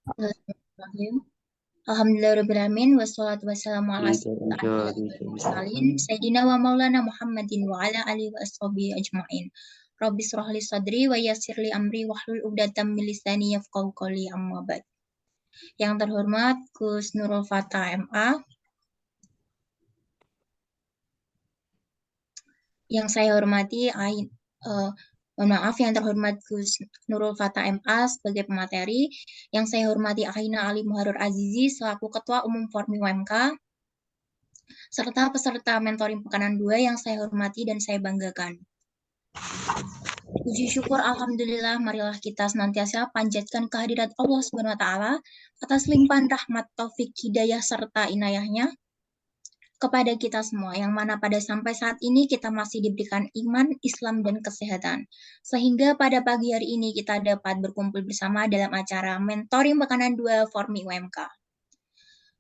Bismillahirrahmanirrahim. Alhamdulillahirrabbilalamin. Wassalatu wassalamu ala asyrofil anbiya'i wal mursalin Sayyidina wa maulana Muhammadin wa ala alihi wa ashabihi ajma'in. Rabbi shrah li sadri wa yassir li amri wahlul 'uqdatam min lisani yafqahu qawli, amma ba'd. Yang terhormat Gus Nurul Fatah MA, yang saya hormati mohon maaf, yang terhormat Gus Nurul Fatah MA sebagai pemateri, yang saya hormati Aina Ali Muharrar Azizi selaku Ketua Umum Formi UMK, serta peserta mentoring pekanan 2 yang saya hormati dan saya banggakan. Puji syukur alhamdulillah, marilah kita senantiasa panjatkan kehadirat Allah Subhanahu wa taala atas limpahan rahmat, taufik, hidayah serta inayahnya kepada kita semua, yang mana pada sampai saat ini kita masih diberikan iman, Islam, dan kesehatan. Sehingga pada pagi hari ini kita dapat berkumpul bersama dalam acara mentoring pekanan 2 Formi UMK.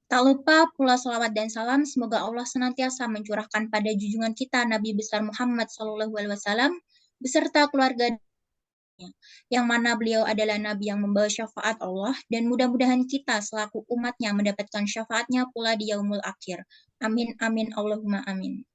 Tak lupa pula salawat dan salam semoga Allah senantiasa mencurahkan pada junjungan kita Nabi besar Muhammad SAW beserta keluarga, yang mana beliau adalah Nabi yang membawa syafaat Allah, dan mudah-mudahan kita selaku umatnya mendapatkan syafaatnya pula di yaumul akhir. Amin, amin, Allahumma amin.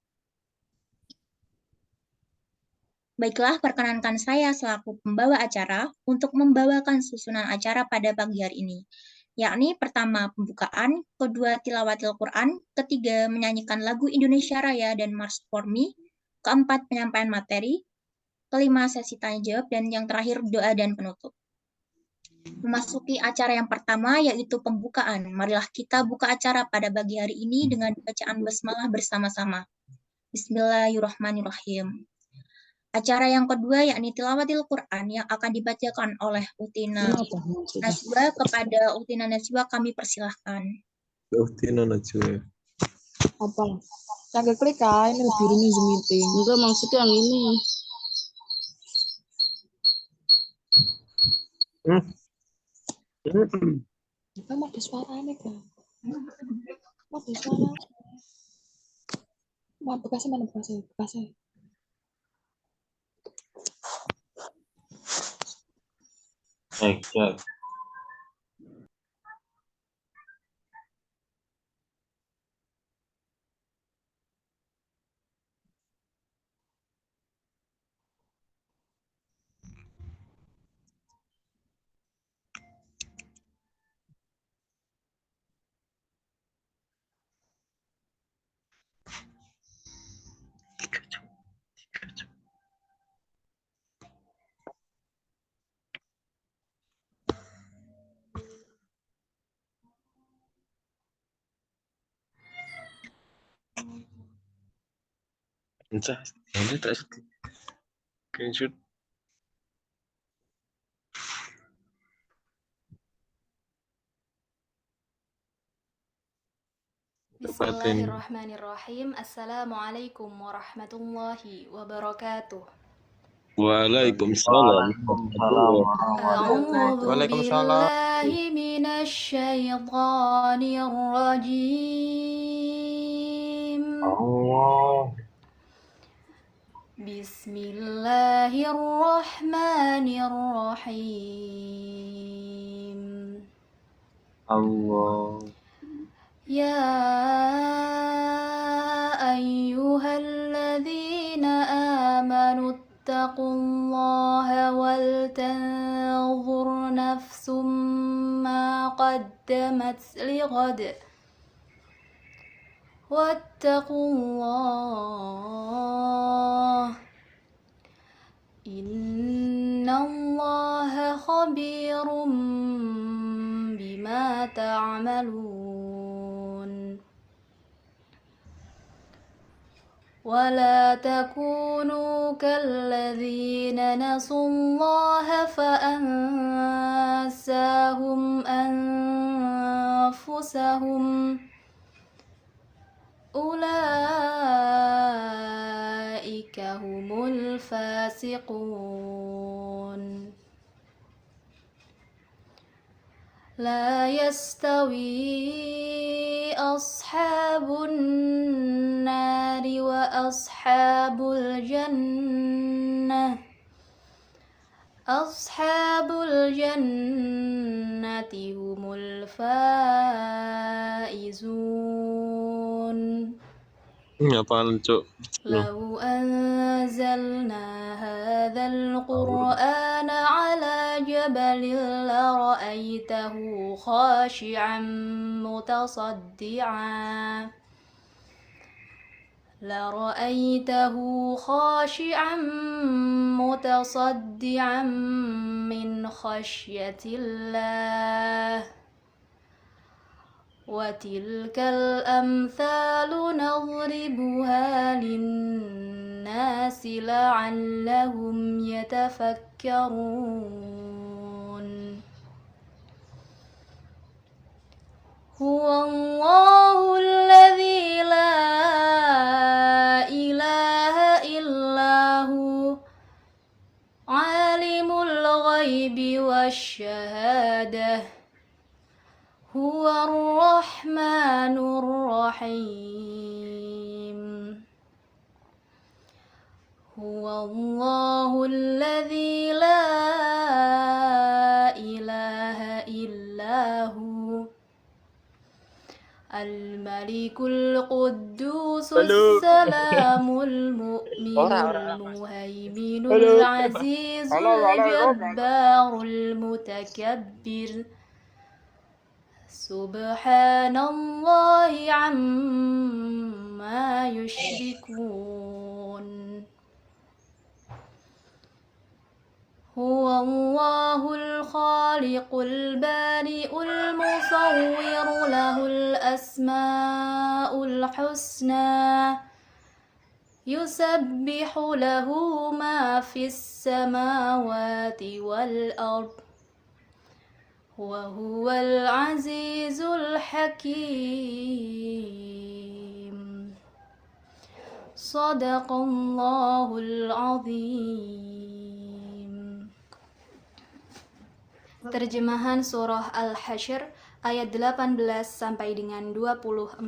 Baiklah, perkenankan saya selaku pembawa acara untuk membawakan susunan acara pada pagi hari ini, yakni pertama pembukaan, kedua tilawatil Quran, ketiga menyanyikan lagu Indonesia Raya dan Mars Formi, keempat penyampaian materi, kelima sesi tanya jawab, dan yang terakhir doa dan penutup. Memasuki acara yang pertama yaitu pembukaan. Marilah kita buka acara pada pagi hari ini dengan bacaan basmalah bersama-sama. Bismillahirrahmanirrahim. Acara yang kedua yakni tilawatil Quran yang akan dibacakan oleh Utina Najwa. Kepada Utina Najwa kami persilahkan. Utina Najwa. Apa? Jangan klik ini birunya Zoom meeting. Enggak, maksudnya yang ini. Kan ada suaranya kan? Ada suara. Mana bekasnya? Bekasnya. Cek. Entah, ini tak sedih. Screenshot. Bismillahirrahmanirrahim. Assalamualaikum warahmatullahi wabarakatuh. Waalaikumsalam. A'udzu billahi minasyaitonir rajim. Allah. Bismillahirrahmanirrahim. Allah. Ya ayyuhalladzina amanu ittaqullaha wal tanzur nafsum ma qaddamat lighad wattaqullah innallaha khabirum bima ta'malun. ولا تكونوا كالذين نسوا الله فأنساهم أنفسهم أولئك هم الفاسقون. لا يستوي أصحاب النار وأصحاب الجنة Ashabul jannati humul faizun. Apaan, Cuk? لو أنزلنا هذا القرآن على جبل لرأيته خاشعا متصدعا من خشية الله وتلك الأمثال نضربها للناس لعلهم يتفكرون هو الله الذي لا إله إلا هو عالم الغيب والشهادة هو الرحمن الرحيم هو الله الذي لا إله إلا هو الملك القدوس السلام المؤمن المهيمن العزيز الجبار المتكبر سبحان الله عما يشركون هو الله الخالق البارئ المصور له الأسماء الحسنى يسبح له ما في السماوات والأرض وهو العزيز الحكيم صدق الله العظيم. Terjemahan surah Al-Hasyr ayat 18 sampai dengan 24.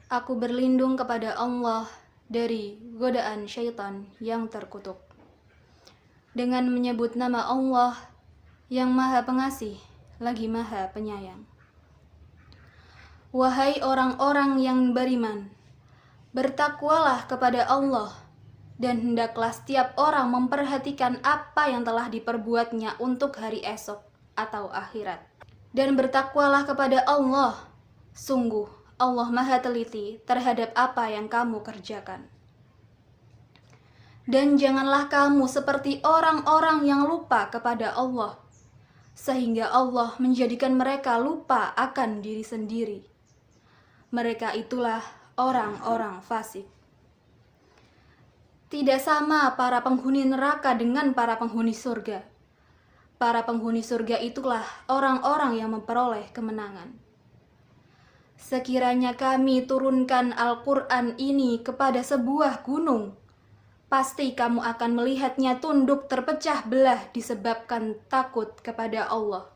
Aku berlindung kepada Allah dari godaan syaitan yang terkutuk. Dengan menyebut nama Allah yang Maha Pengasih lagi Maha Penyayang. Wahai orang-orang yang beriman, bertakwalah kepada Allah dan hendaklah setiap orang memperhatikan apa yang telah diperbuatnya untuk hari esok atau akhirat. Dan bertakwalah kepada Allah, sungguh Allah Maha Teliti terhadap apa yang kamu kerjakan. Dan janganlah kamu seperti orang-orang yang lupa kepada Allah, sehingga Allah menjadikan mereka lupa akan diri sendiri. Mereka itulah orang-orang fasik. Tidak sama para penghuni neraka dengan para penghuni surga. Para penghuni surga itulah orang-orang yang memperoleh kemenangan. Sekiranya kami turunkan Al-Quran ini kepada sebuah gunung, pasti kamu akan melihatnya tunduk terpecah belah disebabkan takut kepada Allah.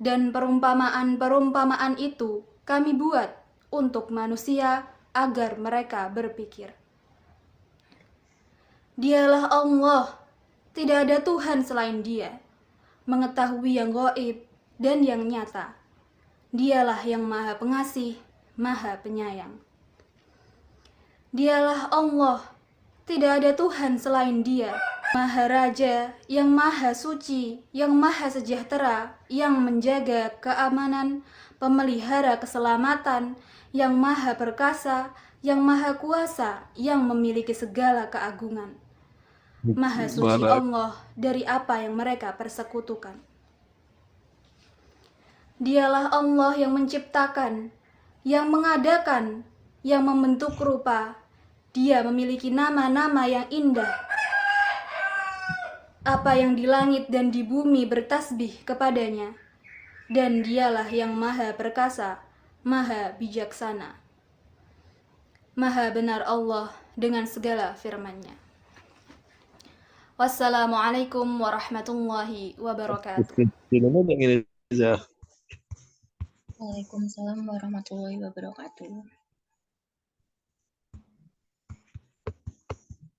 Dan perumpamaan-perumpamaan itu kami buat untuk manusia agar mereka berpikir. Dialah Allah, tidak ada Tuhan selain Dia, mengetahui yang gaib dan yang nyata. Dialah yang Maha Pengasih, Maha Penyayang. Dialah Allah, tidak ada Tuhan selain Dia, Maha Raja, yang Maha Suci, yang Maha Sejahtera, yang menjaga keamanan, pemelihara keselamatan, yang Maha Perkasa, yang Maha Kuasa, yang memiliki segala keagungan. Maha suci Allah dari apa yang mereka persekutukan. Dialah Allah yang menciptakan, yang mengadakan, yang membentuk rupa. Dia memiliki nama-nama yang indah. Apa yang di langit dan di bumi bertasbih kepadanya. Dan dialah yang Maha Perkasa, Maha Bijaksana. Maha benar Allah dengan segala firman-Nya. Wassalamualaikum warahmatullahi wabarakatuh. Waalaikumsalam warahmatullahi wabarakatuh.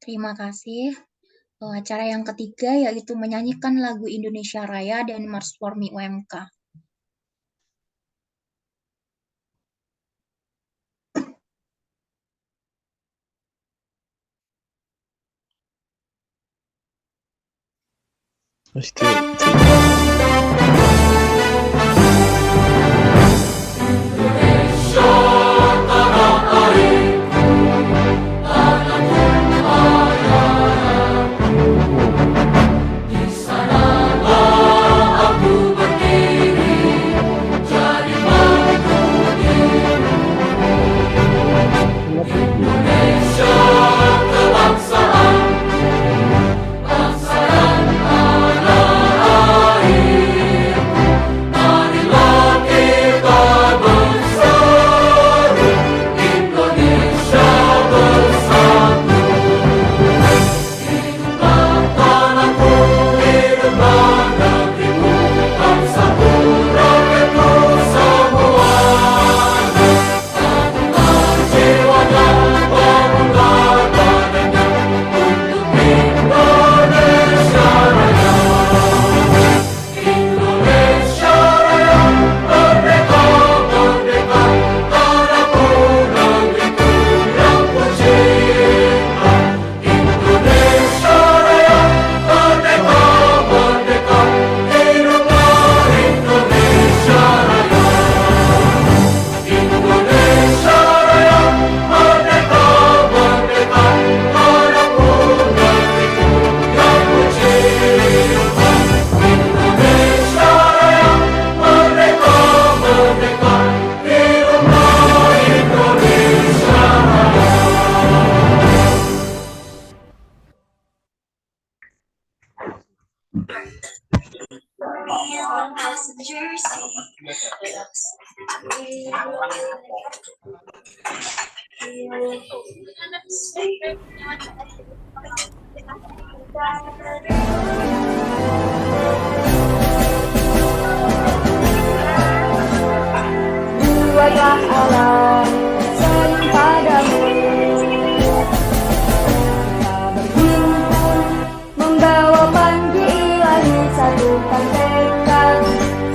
Terima kasih Acara yang ketiga yaitu menyanyikan lagu Indonesia Raya dan Mars Formie UMK. Pasti. Buatlah alam sayang padamu. Kita berhimpun membawa panji ilahi, satukan tekad,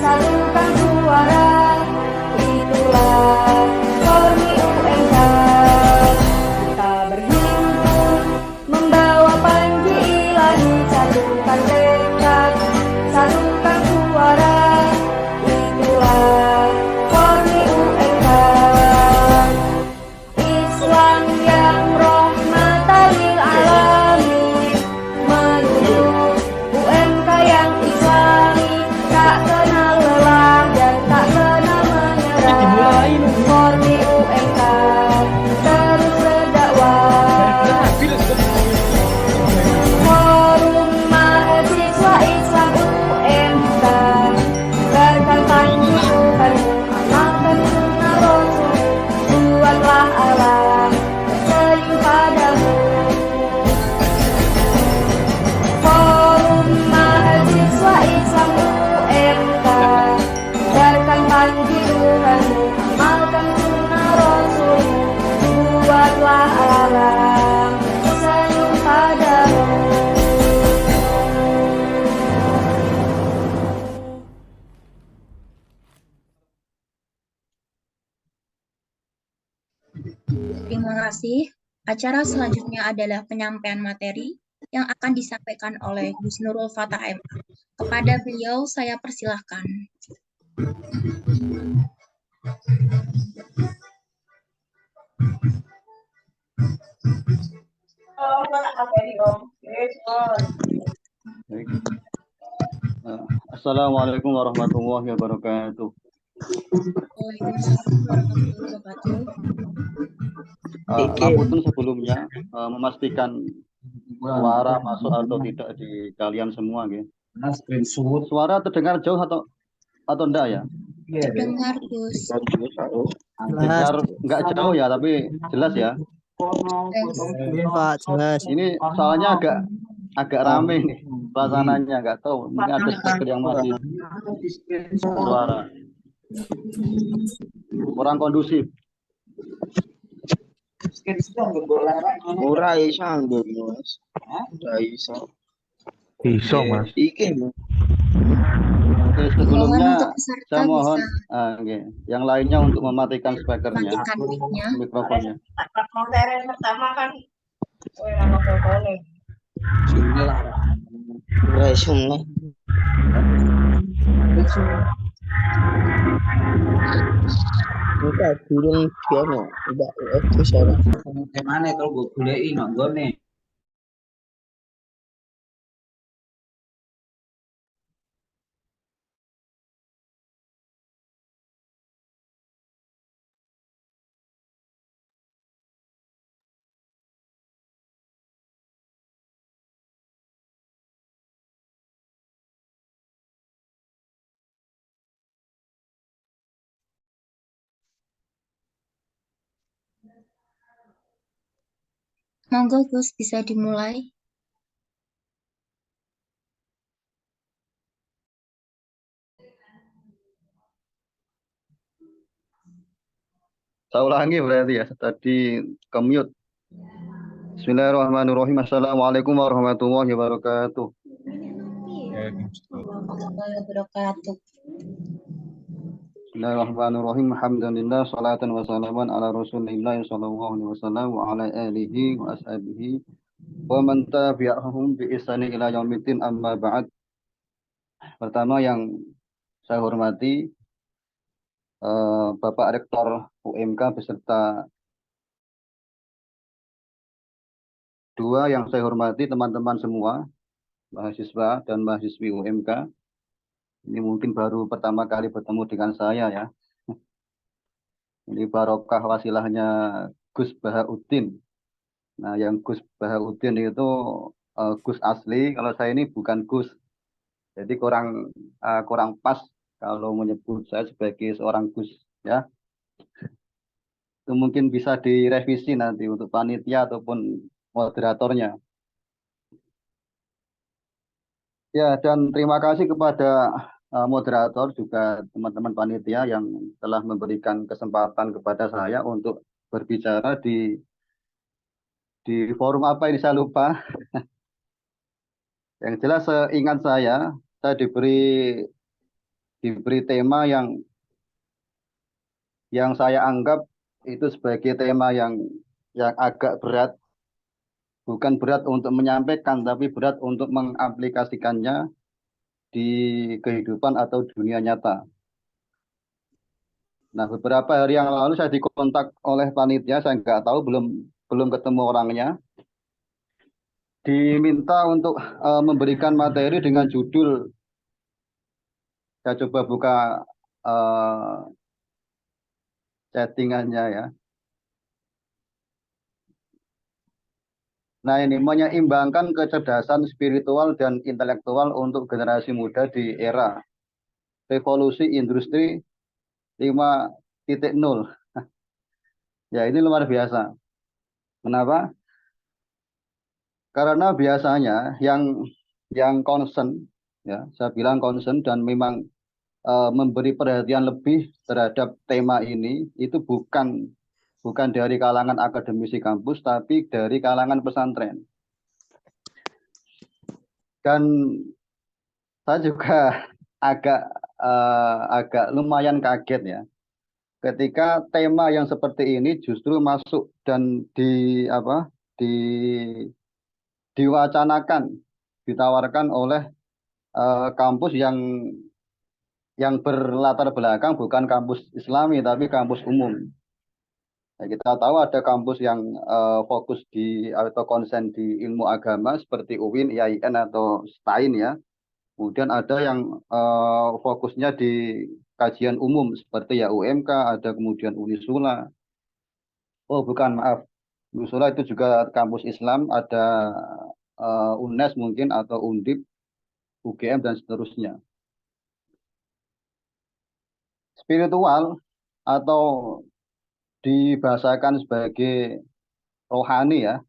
satukan suara. Itulah Formie UMK. Kita berhimpun membawa panji ilahi, satukan tekad, satukan suara. Itulah Formie UMK. Islam yang rahmatan lil alamin, menuju UMK yang islami, tak kenal lelah dan tak kenal menyerah. Formie UMK terus berdakwah. Forum Mahasiswa Islam UMK, tebarkan panji Tuhanmu, amalkan sunnah Rasul, buatlah alam berseling padamu. Forum Mahasiswa Islam UMK, tebarkan panji Tuhanmu, amalkan sunnah Rasul, buatlah alam berseling padamu. Terima kasih. Acara selanjutnya adalah penyampaian materi yang akan disampaikan oleh Gus Nurul Fatah MA. Kepada beliau saya persilahkan. Assalamualaikum warahmatullahi wabarakatuh. Waalaikumsalam warahmatullahi wabarakatuh. Punten sebelumnya memastikan suara masuk atau tidak di kalian semua, gitu. Suara terdengar jauh atau enggak ya? Dengar, Gus. Dengar enggak jauh ya, tapi jelas ya. Pak, jelas. Ini soalnya agak rame nih suasananya, nggak tahu mungkin ada speaker yang masih suara kurang kondusif. Ora iso anggur, Mas. Ora iso. Iso, Mas. Iki Oke, Mohon sebelumnya untuk peserta saya mohon bisa oke, yang lainnya untuk mematikan speakernya, matikan mic-nya. mikrofonnya. ora iso meneh. Ora durung diono, ndak itu ora. Gimana kalau gue goleki nang nggone? Monggo Gus bisa dimulai. Saya ulangi berarti ya, tadi ke-mute. Bismillahirrahmanirrahim. Assalamualaikum warahmatullahi wabarakatuh. Warahmatullahi wabarakatuh. Bismillahirrahmanirrahim. Alhamdulillah, salatan wa salaman ala Rasulillah sallallahu alaihi wasallam wa ala alihi wa ashabihi wa man tabi'ahum bi ihsani ila yaumiddin, amma ba'd. Pertama yang saya hormati Bapak Rektor UMK beserta dua yang saya hormati teman-teman semua, mahasiswa dan mahasiswi UMK. Ini mungkin baru pertama kali bertemu dengan saya ya. Ini barokah wasilahnya Gus Bahauddin. Nah, yang Gus Bahauddin itu Gus asli, kalau saya ini bukan Gus. Jadi kurang pas kalau menyebut saya sebagai seorang Gus ya. Itu mungkin bisa direvisi nanti untuk panitia ataupun moderatornya. Ya, dan terima kasih kepada moderator juga teman-teman panitia yang telah memberikan kesempatan kepada saya untuk berbicara di forum apa ini saya lupa. Yang jelas seingat saya diberi tema yang saya anggap itu sebagai tema yang agak berat. Bukan berat untuk menyampaikan, tapi berat untuk mengaplikasikannya di kehidupan atau dunia nyata. Nah, beberapa hari yang lalu saya dikontak oleh panitia, saya nggak tahu, belum ketemu orangnya. Diminta untuk memberikan materi dengan judul, saya coba buka chattingannya ya. Nah, ini menyeimbangkan kecerdasan spiritual dan intelektual untuk generasi muda di era revolusi industri 5.0. Ya, ini luar biasa. Kenapa? Karena biasanya yang concern, ya, saya bilang concern dan memang memberi perhatian lebih terhadap tema ini itu bukan dari kalangan akademisi kampus, tapi dari kalangan pesantren. Dan saya juga agak lumayan kaget ya, ketika tema yang seperti ini justru masuk dan diwacanakan, ditawarkan oleh kampus yang berlatar belakang bukan kampus Islami tapi kampus umum. Nah, kita tahu ada kampus yang fokus atau konsen di ilmu agama seperti UIN, IAIN atau STAIN ya. Kemudian ada yang fokusnya di kajian umum seperti ya UMK, ada kemudian Unisula. Oh bukan, maaf. Unisula itu juga kampus Islam, ada UNES mungkin atau Undip, UGM dan seterusnya. Spiritual atau dibahasakan sebagai rohani ya.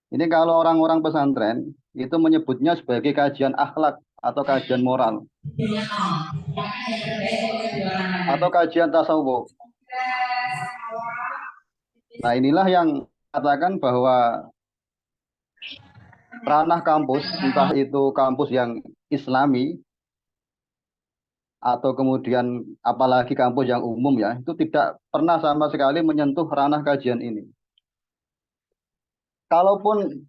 Ini kalau orang-orang pesantren itu menyebutnya sebagai kajian akhlak atau kajian moral atau kajian tasawuf. Nah, inilah yang katakan bahwa ranah kampus, entah itu kampus yang Islami atau kemudian apalagi kampus yang umum ya, itu tidak pernah sama sekali menyentuh ranah kajian ini. Kalaupun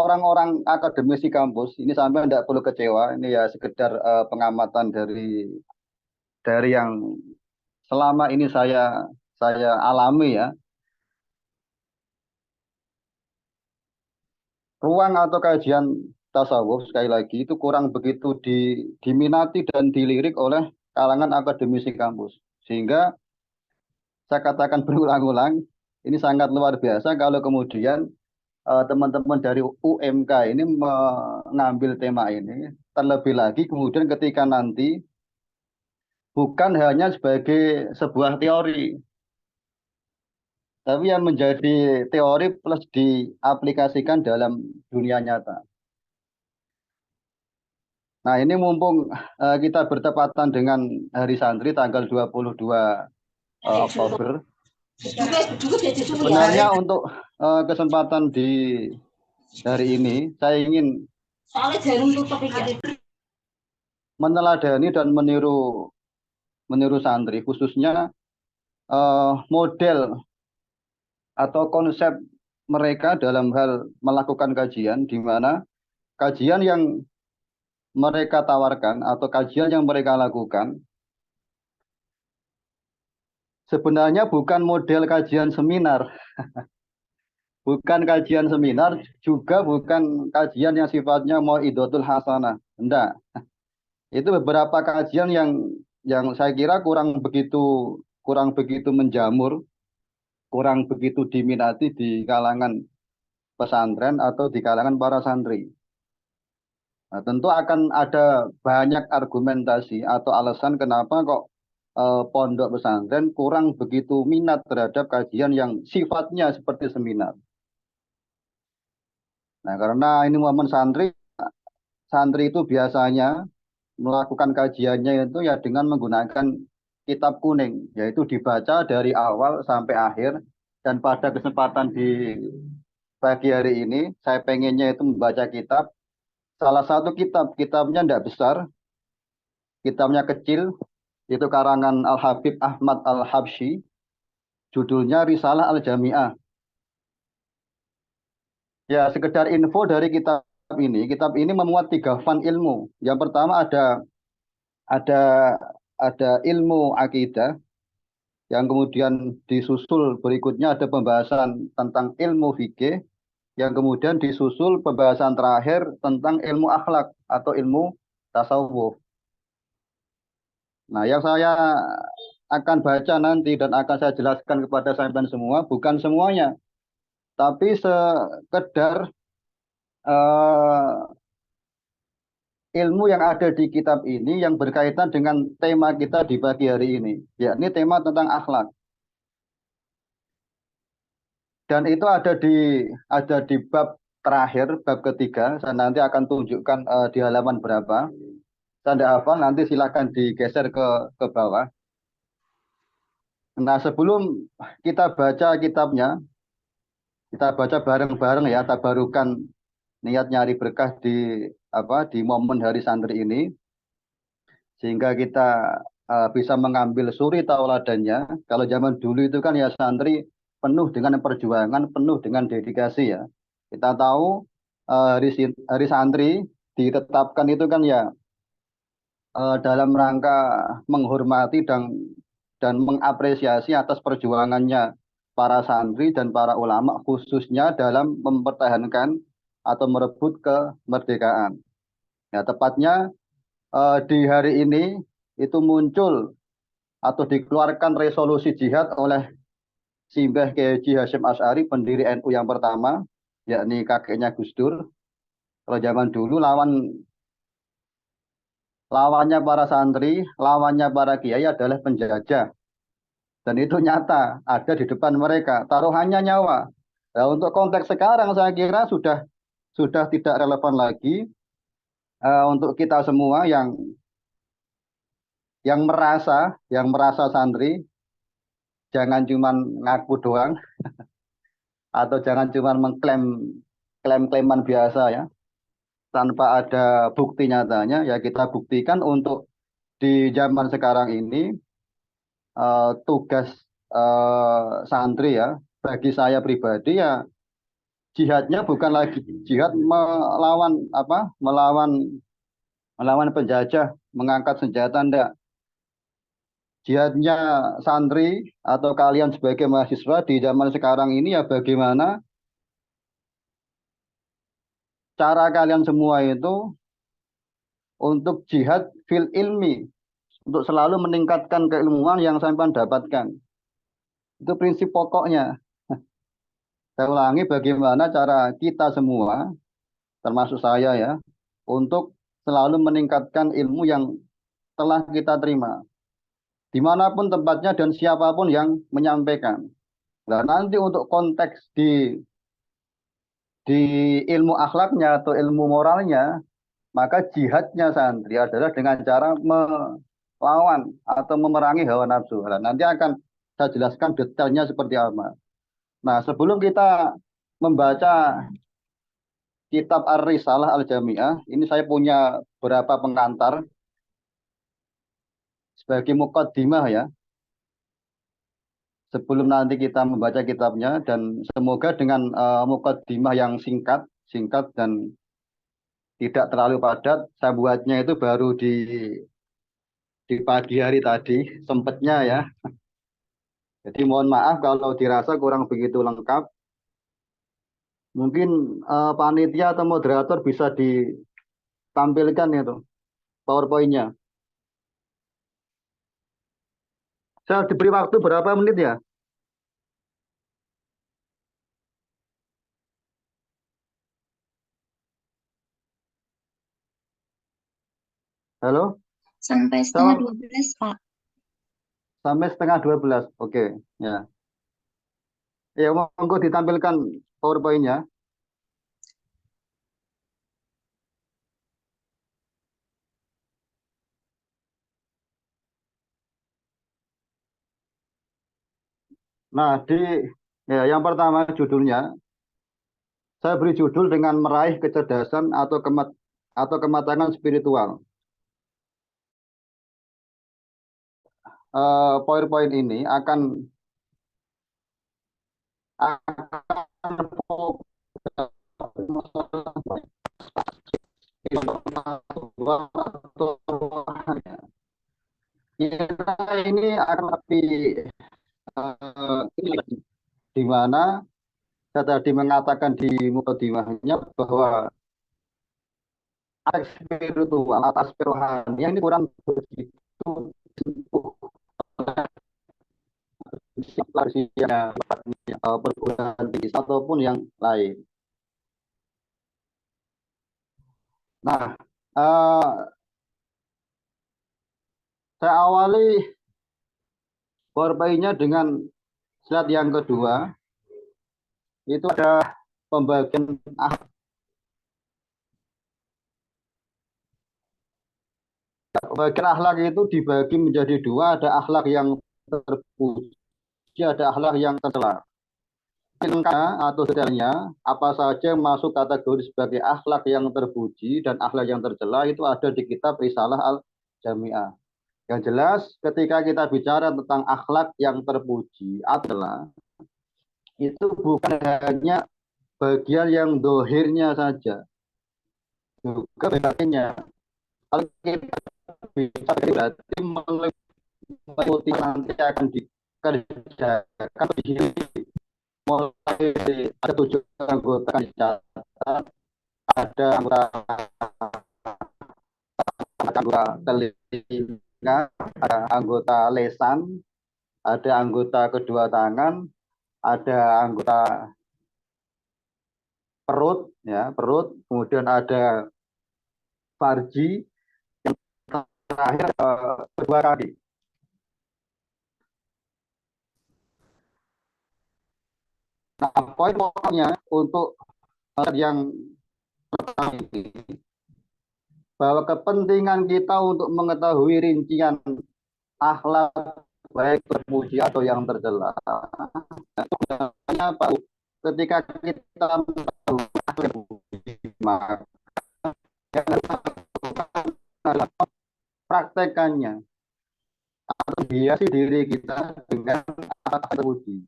orang-orang akademisi kampus ini sampai tidak perlu kecewa, ini ya sekedar pengamatan dari yang selama ini saya alami ya. Ruang atau kajian tasawuf sekali lagi itu kurang begitu diminati dan dilirik oleh kalangan akademisi kampus. Sehingga saya katakan berulang-ulang, ini sangat luar biasa kalau kemudian teman-teman dari UMK ini mengambil tema ini. Terlebih lagi kemudian ketika nanti bukan hanya sebagai sebuah teori, tapi yang menjadi teori plus diaplikasikan dalam dunia nyata. Nah, ini mumpung kita bertepatan dengan Hari Santri tanggal 22 Oktober. Sebenarnya untuk kesempatan di hari ini, saya ingin meneladani dan meniru santri, khususnya model atau konsep mereka dalam hal melakukan kajian, di mana kajian yang mereka tawarkan atau kajian yang mereka lakukan sebenarnya bukan model kajian seminar, bukan kajian seminar, juga bukan kajian yang sifatnya mau'idotul hasanah, enggak. Itu beberapa kajian yang saya kira kurang begitu menjamur, kurang begitu diminati di kalangan pesantren atau di kalangan para santri. Nah, tentu akan ada banyak argumentasi atau alasan kenapa kok pondok pesantren kurang begitu minat terhadap kajian yang sifatnya seperti seminar. Nah, karena ini momen santri itu biasanya melakukan kajiannya itu ya dengan menggunakan kitab kuning, yaitu dibaca dari awal sampai akhir. Dan pada kesempatan di pagi hari ini, saya pengennya itu membaca kitab. Salah satu kitabnya tidak besar, kitabnya kecil, itu karangan Al-Habib Ahmad Al-Habsyi, judulnya Risalah Al-Jami'ah. Ya, sekedar info dari kitab ini memuat 3 fan ilmu. Yang pertama ada ilmu akidah, yang kemudian disusul berikutnya ada pembahasan tentang ilmu fikih, yang kemudian disusul pembahasan terakhir tentang ilmu akhlak atau ilmu tasawuf. Nah, yang saya akan baca nanti dan akan saya jelaskan kepada sampean semua, bukan semuanya, tapi sekedar ilmu yang ada di kitab ini yang berkaitan dengan tema kita di pagi hari ini, yakni tema tentang akhlak. Dan itu ada di bab terakhir, bab ketiga. Saya nanti akan tunjukkan di halaman berapa. Saya tidak hafal, nanti silakan digeser ke bawah. Nah, sebelum kita baca kitabnya, kita baca bareng-bareng ya, tabarukan niat nyari berkah di momen Hari Santri ini, sehingga kita bisa mengambil suri tauladannya. Kalau zaman dulu itu kan ya santri penuh dengan perjuangan, penuh dengan dedikasi ya. Kita tahu hari santri ditetapkan itu kan ya dalam rangka menghormati dan mengapresiasi atas perjuangannya para santri dan para ulama, khususnya dalam mempertahankan atau merebut kemerdekaan. Ya, tepatnya di hari ini itu muncul atau dikeluarkan resolusi jihad oleh Simbah Kiai Haji Hasyim Asy'ari, pendiri NU yang pertama, yakni kakeknya Gus Dur. Kalau zaman dulu lawannya para santri, lawannya para kiai adalah penjajah. Dan itu nyata, ada di depan mereka, taruhannya nyawa. Nah, untuk konteks sekarang saya kira sudah tidak relevan lagi untuk kita semua yang merasa santri. jangan cuman ngaku doang atau jangan cuman klaim-klaiman biasa ya, tanpa ada bukti nyatanya. Ya kita buktikan untuk di zaman sekarang ini tugas santri ya, bagi saya pribadi ya, jihadnya bukan lagi jihad melawan penjajah, mengangkat senjata, enggak. Jihadnya santri atau kalian sebagai mahasiswa di zaman sekarang ini ya bagaimana cara kalian semua itu untuk jihad fil ilmi, untuk selalu meningkatkan keilmuan yang sampai dapatkan. Itu prinsip pokoknya. Saya ulangi, bagaimana cara kita semua, termasuk saya ya, untuk selalu meningkatkan ilmu yang telah kita terima, dimanapun tempatnya dan siapapun yang menyampaikan. Nah, nanti untuk konteks di ilmu akhlaknya atau ilmu moralnya, maka jihadnya santri adalah dengan cara melawan atau memerangi hawa nafsu. Nah, nanti akan saya jelaskan detailnya seperti apa. Nah, sebelum kita membaca kitab Ar-Risalah Al-Jami'ah, ini saya punya beberapa pengantar sebagai mukaddimah ya, sebelum nanti kita membaca kitabnya, dan semoga dengan mukaddimah yang singkat dan tidak terlalu padat. Saya buatnya itu baru di pagi hari tadi, sempatnya ya. Jadi mohon maaf kalau dirasa kurang begitu lengkap. Mungkin panitia atau moderator bisa ditampilkan itu PowerPoint-nya. Saya diberi waktu berapa menit ya? Halo? Sampai setengah 12, Pak. Sampai setengah 12. Oke, ya. Ya, monggo ditampilkan PowerPoint-nya. Nah, yang pertama judulnya, saya beri judul dengan meraih kecerdasan atau kematangan spiritual. PowerPoint ini akan ini akan lebih di mana saya tadi mengatakan di mukadimahnya bahwa aspek spiritual atau aspek rohani ini kurang begitu perguruan tinggi ataupun yang lain. Nah, saya awali PowerPoint-nya dengan slide yang kedua. Itu ada pembagian akhlak. Pembagian akhlak itu dibagi menjadi dua, ada akhlak yang terpuji, ada akhlak yang tercela. Atau detailnya apa saja yang masuk kategori sebagai akhlak yang terpuji dan akhlak yang tercela itu ada di kitab Risalah Al-Jami'ah. Yang jelas ketika kita bicara tentang akhlak yang terpuji adalah itu bukan hanya bagian yang dohirnya saja, juga bagiannya. Kalau kita bicara berarti meliputi nanti akan dikerjakan di sini. Mulai ada 7 anggota dicatat, ada anggota telinga, ada anggota lesan, ada anggota kedua tangan, ada anggota perut, kemudian ada farji, yang terakhir kedua kaki. Nah, poin pokoknya untuk yang pertama ini, bahwa kepentingan kita untuk mengetahui rincian akhlak baik terpuji atau yang tercela. Apa? Ketika kita maka praktekannya atau hiasi diri kita dengan terpuji.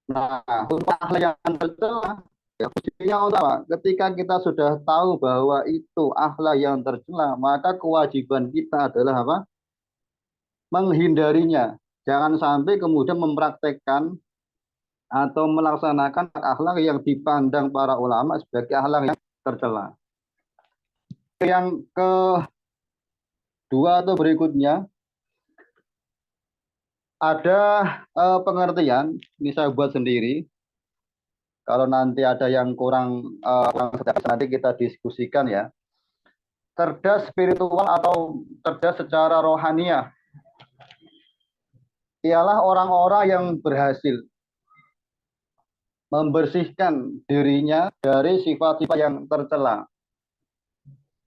Nah, untuk akhlak yang tercela, ya fungsinya untuk apa? Ketika kita sudah tahu bahwa itu akhlak yang tercela, maka kewajiban kita adalah apa? Menghindarinya. Jangan sampai kemudian mempraktekkan atau melaksanakan akhlak yang dipandang para ulama sebagai akhlak yang tercela. Yang kedua atau berikutnya, ada pengertian, ini saya buat sendiri. Kalau nanti ada yang kurang nanti kita diskusikan ya. Cerdas spiritual atau cerdas secara rohaniah ialah orang-orang yang berhasil membersihkan dirinya dari sifat-sifat yang tercela.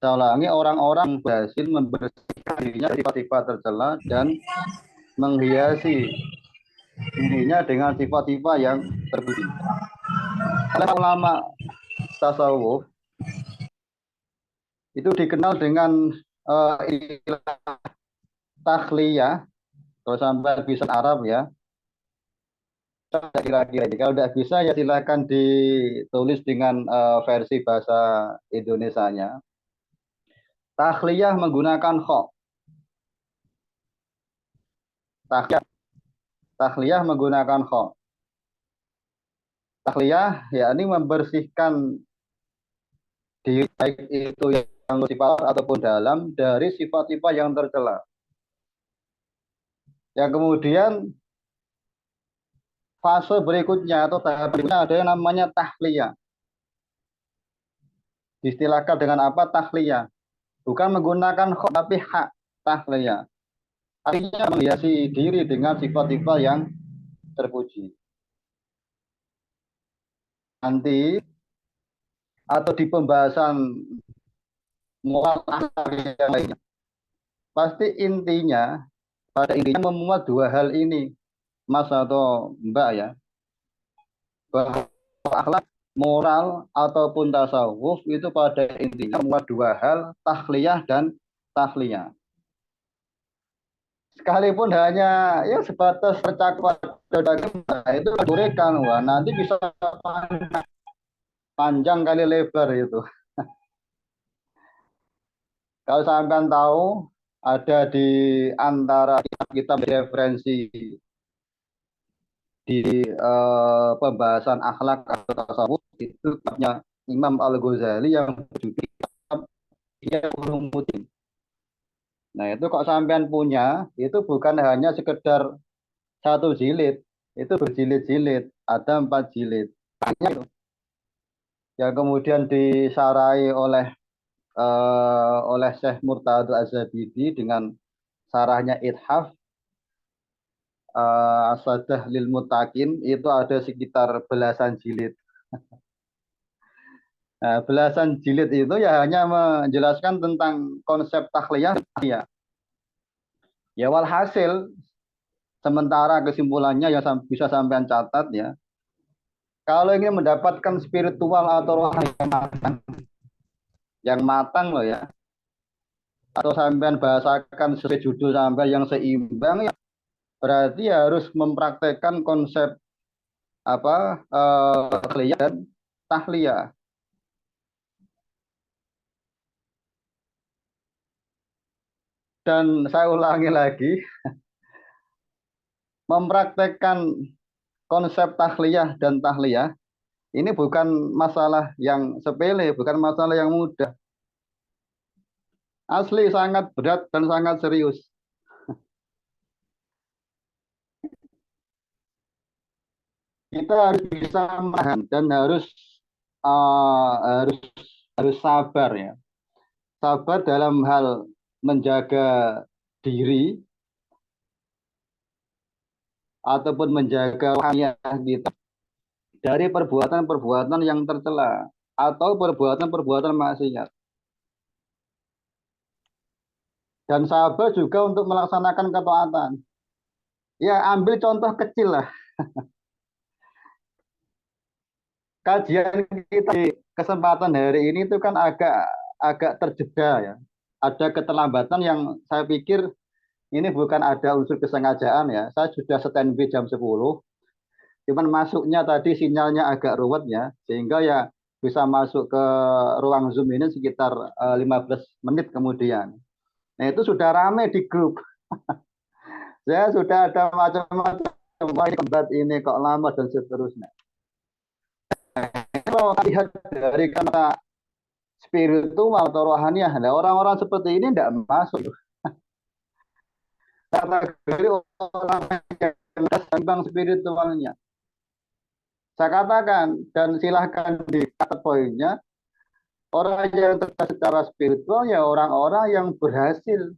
Saya ulangi, orang-orang berhasil membersihkan dirinya dari sifat-sifat tercela dan menghiasi dirinya dengan sifat-sifat yang terpuji. Oleh ulama tasawuf itu dikenal dengan istilah takhliyah. Kalau sampai bisa Arab ya, kira-kira. Kalau tidak bisa ya silakan ditulis dengan versi bahasa Indonesianya. Takhliyah menggunakan kha. Takhliyah menggunakan kha. Takhliyah yakni membersihkan diri baik itu yang sifat ataupun dalam dari sifat-sifat yang tercela. Yang kemudian fase berikutnya atau tahap berikutnya ada yang namanya tahliyah. Diistilahkan dengan apa? Tahliyah. Bukan menggunakan kha tapi hak, tahliyah. Artinya menghiasi diri dengan sifat-sifat yang terpuji. Nanti atau di pembahasan moral yang lainnya, pasti intinya pada intinya memuat dua hal ini, Mas atau Mbak ya, bahwa akhlak moral ataupun tasawuf itu pada intinya memuat dua hal, takhliyah dan tahliyah. Sekalipun hanya ya sebatas percakapan itu diberikan, wah nanti bisa panjang kali lebar itu. Kalau sampean tahu ada di antara kita referensi di pembahasan akhlak atau tasawuf itu kitabnya Imam Al-Ghazali yang berjudul Ihya Ulumuddin. Nah itu kok sampean punya, itu bukan hanya sekedar satu jilid, itu berjilid-jilid, ada 4 jilid. Yang kemudian disarai oleh Syekh Murtado Az-Zabidi dengan sarahnya Ithaf Asadah lil Muttaqin, itu ada sekitar belasan jilid. Nah, belasan jilid itu ya hanya menjelaskan tentang konsep takhliyah. Ya walhasil, sementara kesimpulannya yang bisa sampean catat ya, kalau ingin mendapatkan spiritual atau rohani yang matang loh ya, atau sampean bahasakan sesuai judul sampean yang seimbang ya, berarti harus mempraktekkan konsep apa takhliyah dan tahliyah. Dan saya ulangi lagi, mempraktekkan konsep takhliyah dan tahliyah ini bukan masalah yang sepele, bukan masalah yang mudah. Asli sangat berat dan sangat serius. Kita harus bisa menahan dan harus sabar ya. Sabar dalam hal menjaga diri ataupun menjaga rohaniah kita dari perbuatan-perbuatan yang tercela atau perbuatan-perbuatan maksiat. Dan sabar juga untuk melaksanakan ketaatan. Ya ambil contoh kecil lah. Kajian kita di kesempatan hari ini itu kan agak terjeda ya. Ada keterlambatan yang saya pikir ini bukan ada unsur kesengajaan ya. Saya sudah standby jam 10, cuman masuknya tadi sinyalnya agak ruwet ya, sehingga ya bisa masuk ke ruang Zoom ini sekitar 15 menit kemudian. Nah itu sudah rame di grup. Saya sudah ada macam-macam, ini kok lama dan seterusnya. Kalau lihat dari kata spiritual atau rohaniah, nah orang-orang seperti ini tidak masuk. Kategori orang yang tentang spiritualnya. Saya katakan dan silahkan dicatat poinnya, orang yang terkena secara spiritual ya orang-orang yang berhasil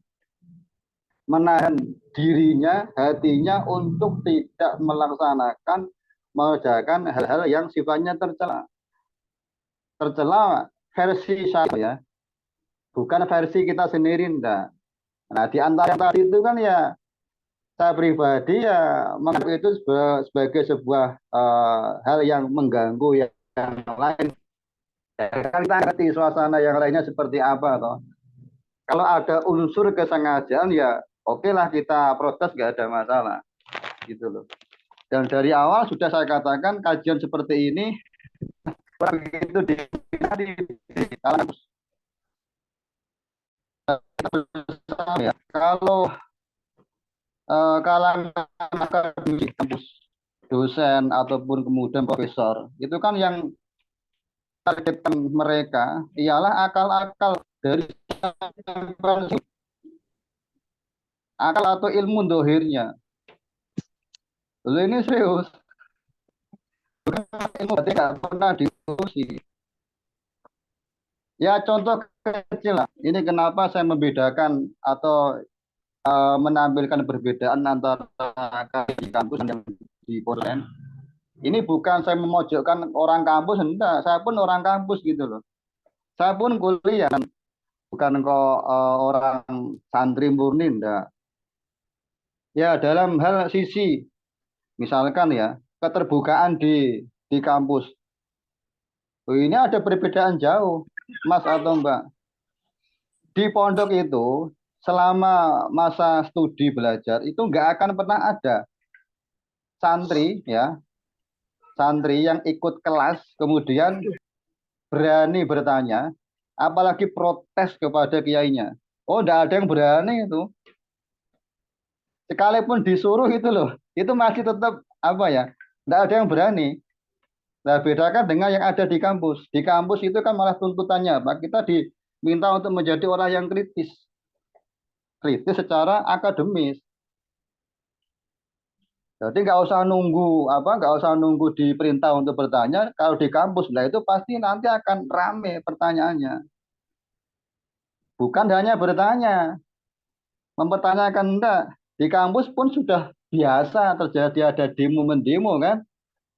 menahan dirinya, hatinya untuk tidak melaksanakan, mengerjakan hal-hal yang sifatnya tercela. Tercela versi saya ya, bukan versi kita sendiri enggak. Nah, di antara yang tadi itu kan ya saya pribadi ya menganggap itu sebagai sebuah hal yang mengganggu yang lain. Ya, kan kita ngerti suasana yang lainnya seperti apa toh. Kalau ada unsur kesengajaan ya oke lah kita protes, nggak ada masalah gitu loh. Dan dari awal sudah saya katakan kajian seperti ini begitu di kalangan ya. Kalau kalangan akademik kampus, dosen ataupun kemudian profesor, itu kan yang targetkan mereka ialah akal-akal dari akal atau ilmu dohirnya. Lalu ini serius, bukan ilmu berarti nggak pernah diskusi. Ya contoh kecil lah. Ini kenapa saya membedakan atau menampilkan perbedaan antara di kampus dan di Polen. Ini bukan saya memojokkan orang kampus, enggak. Saya pun orang kampus gitu loh. Saya pun kuliah, bukan kok orang santri murni, enggak. Ya dalam hal sisi, misalkan ya, keterbukaan di kampus. Ini ada perbedaan jauh, Mas atau Mbak. Di pondok itu, selama masa studi belajar, itu nggak akan pernah ada santri ya, santri yang ikut kelas kemudian berani bertanya, apalagi protes kepada kiainya. Oh, enggak ada yang berani itu. Sekalipun disuruh itu loh, itu masih tetap apa ya? Enggak ada yang berani. Nah, bedakan dengan yang ada di kampus. Di kampus itu kan malah tuntutannya, Pak. Kita diminta untuk menjadi orang yang kritis. Kritis secara akademis. Jadi nggak usah nunggu diperintah untuk bertanya. Kalau di kampus lah itu pasti nanti akan rame pertanyaannya. Bukan hanya bertanya, mempertanyakan enggak. Di kampus pun sudah biasa terjadi ada demo mendemo kan,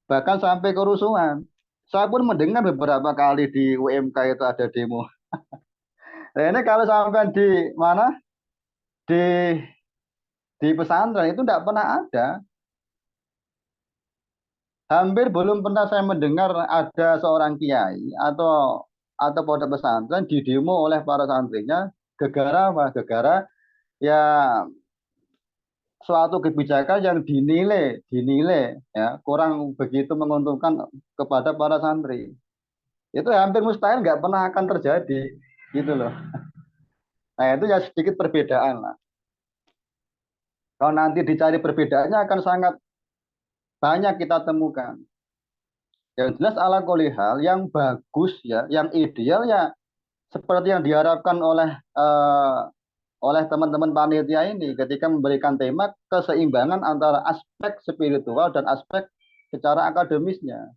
bahkan sampai kerusuhan. Saya pun mendengar beberapa kali di UMK itu ada demo. Nah ini kalau sampai di mana di pesantren itu tidak pernah ada. Hampir belum pernah saya mendengar ada seorang kiai atau pondok pesantren didemo oleh para santrinya gegara apa? Gegara ya suatu kebijakan yang dinilai ya kurang begitu menguntungkan kepada para santri. Itu hampir mustahil, nggak pernah akan terjadi gitu loh. Nah itu ya sedikit perbedaan lah. Kalau nanti dicari perbedaannya akan sangat banyak kita temukan. Yang jelas ala kolihal yang bagus ya, yang ideal ya seperti yang diharapkan oleh teman-teman panitia ini ketika memberikan tema keseimbangan antara aspek spiritual dan aspek secara akademisnya.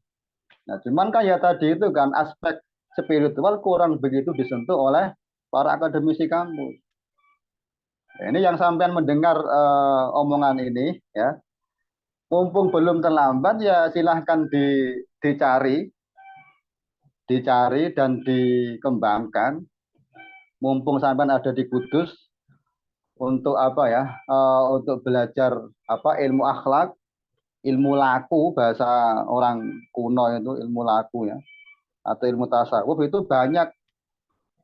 Nah, cuman kan ya tadi itu kan aspek spiritual kurang begitu disentuh oleh para akademisi kampus. Nah, ini yang sampean mendengar omongan ini ya, mumpung belum terlambat ya silahkan dicari dan dikembangkan. Mumpung sampean ada di Kudus, untuk apa ya? Untuk belajar apa ilmu akhlak, ilmu laku bahasa orang kuno itu ilmu laku ya, atau ilmu tasawuf itu banyak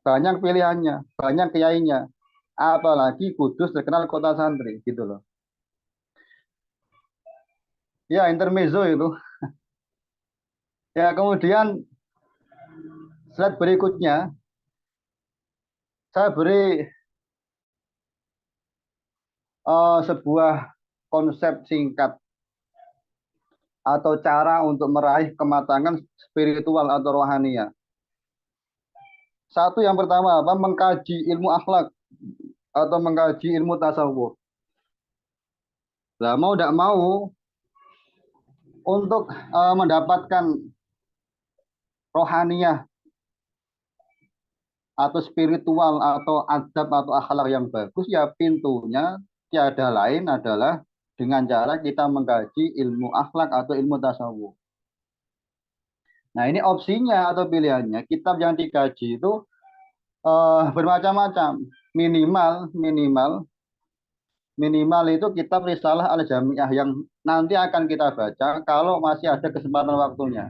banyak pilihannya, banyak kiainya. Apalagi Kudus terkenal kota santri gitu loh. Ya, intermezzo itu. Ya, kemudian slide berikutnya saya beri sebuah konsep singkat atau cara untuk meraih kematangan spiritual atau rohania. Satu yang pertama apa? Mengkaji ilmu akhlak atau mengkaji ilmu tasawuf. Nah, mau tidak mau untuk mendapatkan rohaniah atau spiritual atau adab atau akhlak yang bagus, ya pintunya tiada lain adalah dengan cara kita mengkaji ilmu akhlak atau ilmu tasawuf. Nah, ini opsinya atau pilihannya. Kitab yang dikaji itu bermacam-macam. Minimal itu kitab Risalah Al-Jami'ah yang nanti akan kita baca kalau masih ada kesempatan waktunya.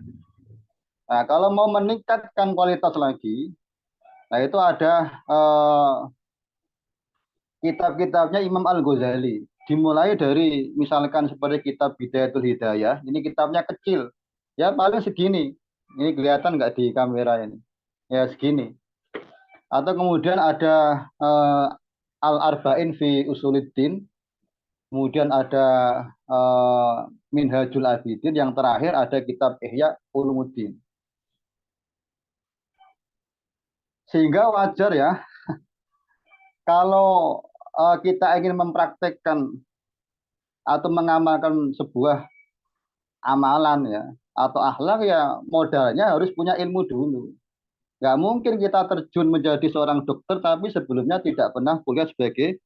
Nah, kalau mau meningkatkan kualitas lagi, nah itu ada kitab-kitabnya Imam Al-Ghazali. Dimulai dari misalkan seperti kitab Bidayatul Hidayah, ini kitabnya kecil. Ya paling segini. Ini kelihatan nggak di kamera ini? Ya segini. Atau kemudian ada Al-Arba'in fi Usuluddin. Kemudian ada Minhajul Abidin. Yang terakhir ada kitab Ihya Ulumuddin. Sehingga wajar ya kalau kita ingin mempraktekkan atau mengamalkan sebuah amalan ya atau akhlak, ya modalnya harus punya ilmu dulu. Nggak mungkin kita terjun menjadi seorang dokter tapi sebelumnya tidak pernah kuliah sebagai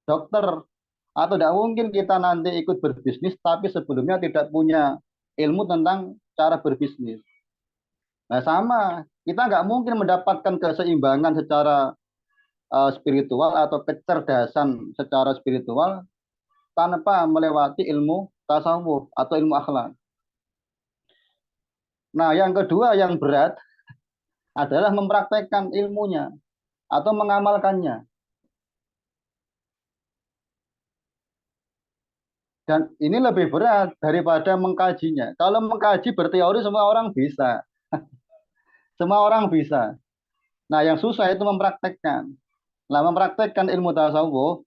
dokter, atau tidak mungkin kita nanti ikut berbisnis tapi sebelumnya tidak punya ilmu tentang cara berbisnis. Nah sama, kita nggak mungkin mendapatkan keseimbangan secara spiritual atau kecerdasan secara spiritual tanpa melewati ilmu tasawuf atau ilmu akhlak. Nah, yang kedua yang berat adalah mempraktekkan ilmunya atau mengamalkannya. Dan ini lebih berat daripada mengkajinya. Kalau mengkaji berteori semua orang bisa. Semua orang bisa. Nah, yang susah itu mempraktekkan. Nah, mempraktekkan ilmu tasawuf,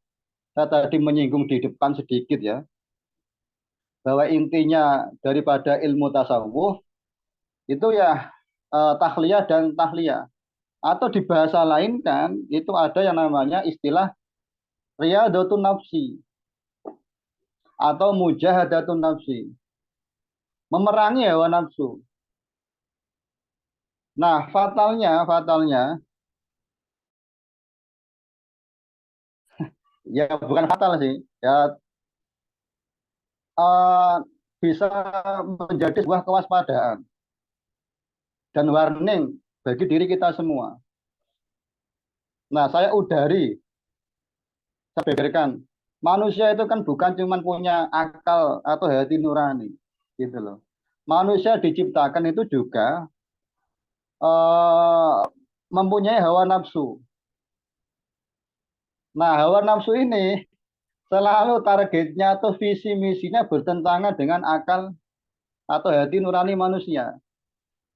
saya tadi menyinggung di depan sedikit ya, bahwa intinya daripada ilmu tasawuf itu ya tahliyah dan tahliyah. Atau di bahasa lain kan, itu ada yang namanya istilah riyadhatun nafsi atau mujahadatun nafsi. Memerangi hawa nafsu. Nah, fatalnya ya bukan fatal sih, ya bisa menjadi sebuah kewaspadaan dan warning bagi diri kita semua. Nah, saya beberkan, manusia itu kan bukan cuma punya akal atau hati nurani, gitu loh. Manusia diciptakan itu juga mempunyai hawa nafsu. Nah, hawa nafsu ini selalu targetnya atau visi misinya bertentangan dengan akal atau hati nurani manusia.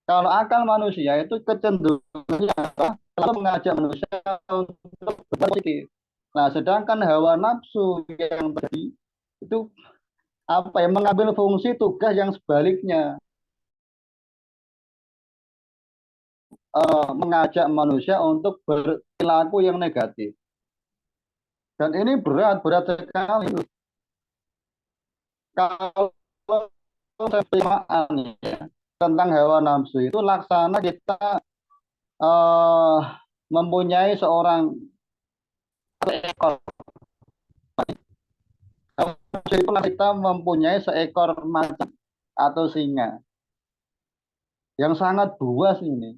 Kalau akal manusia itu kecenderungannya selalu mengajak manusia untuk berpikir. Nah, sedangkan hawa nafsu yang tadi itu apa ya, mengambil fungsi tugas yang sebaliknya, mengajak manusia untuk berperilaku yang negatif. Dan ini berat sekali. Kalau saya pemahaman ya, tentang hawa nafsu itu laksana kita mempunyai seorang ekor. Kita mempunyai seekor macan atau singa yang sangat buas ini.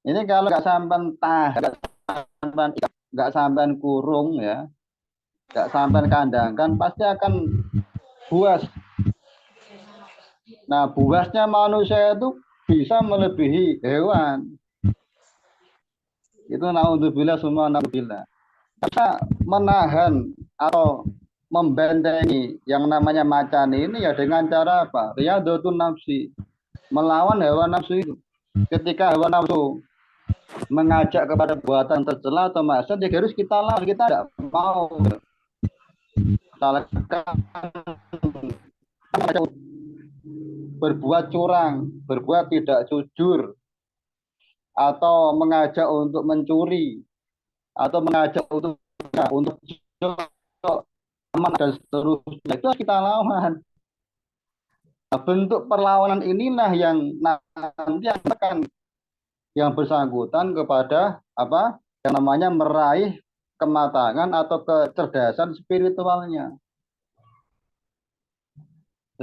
Ini kalau nggak sampai tahan, nggak sampean kurung ya, nggak sampean kandangkan, pasti akan buas. Nah, buasnya manusia itu bisa melebihi hewan. Itu naudzubillah semua naudzubillah. Kita menahan atau membentengi yang namanya macan ini ya dengan cara apa? Riyadhatun nafsi. Melawan hawa nafsu itu. Ketika hawa nafsu mengajak kepada perbuatan tercela atau maksiat, ya harus kita lawan. Kita tidak mau. Berbuat curang, berbuat tidak jujur, atau mengajak untuk mencuri, atau mengajak untuk aman dan seterusnya, itu kita lawan. Nah, bentuk perlawanan inilah yang nanti akan yang bersangkutan kepada apa yang namanya meraih kematangan atau kecerdasan spiritualnya.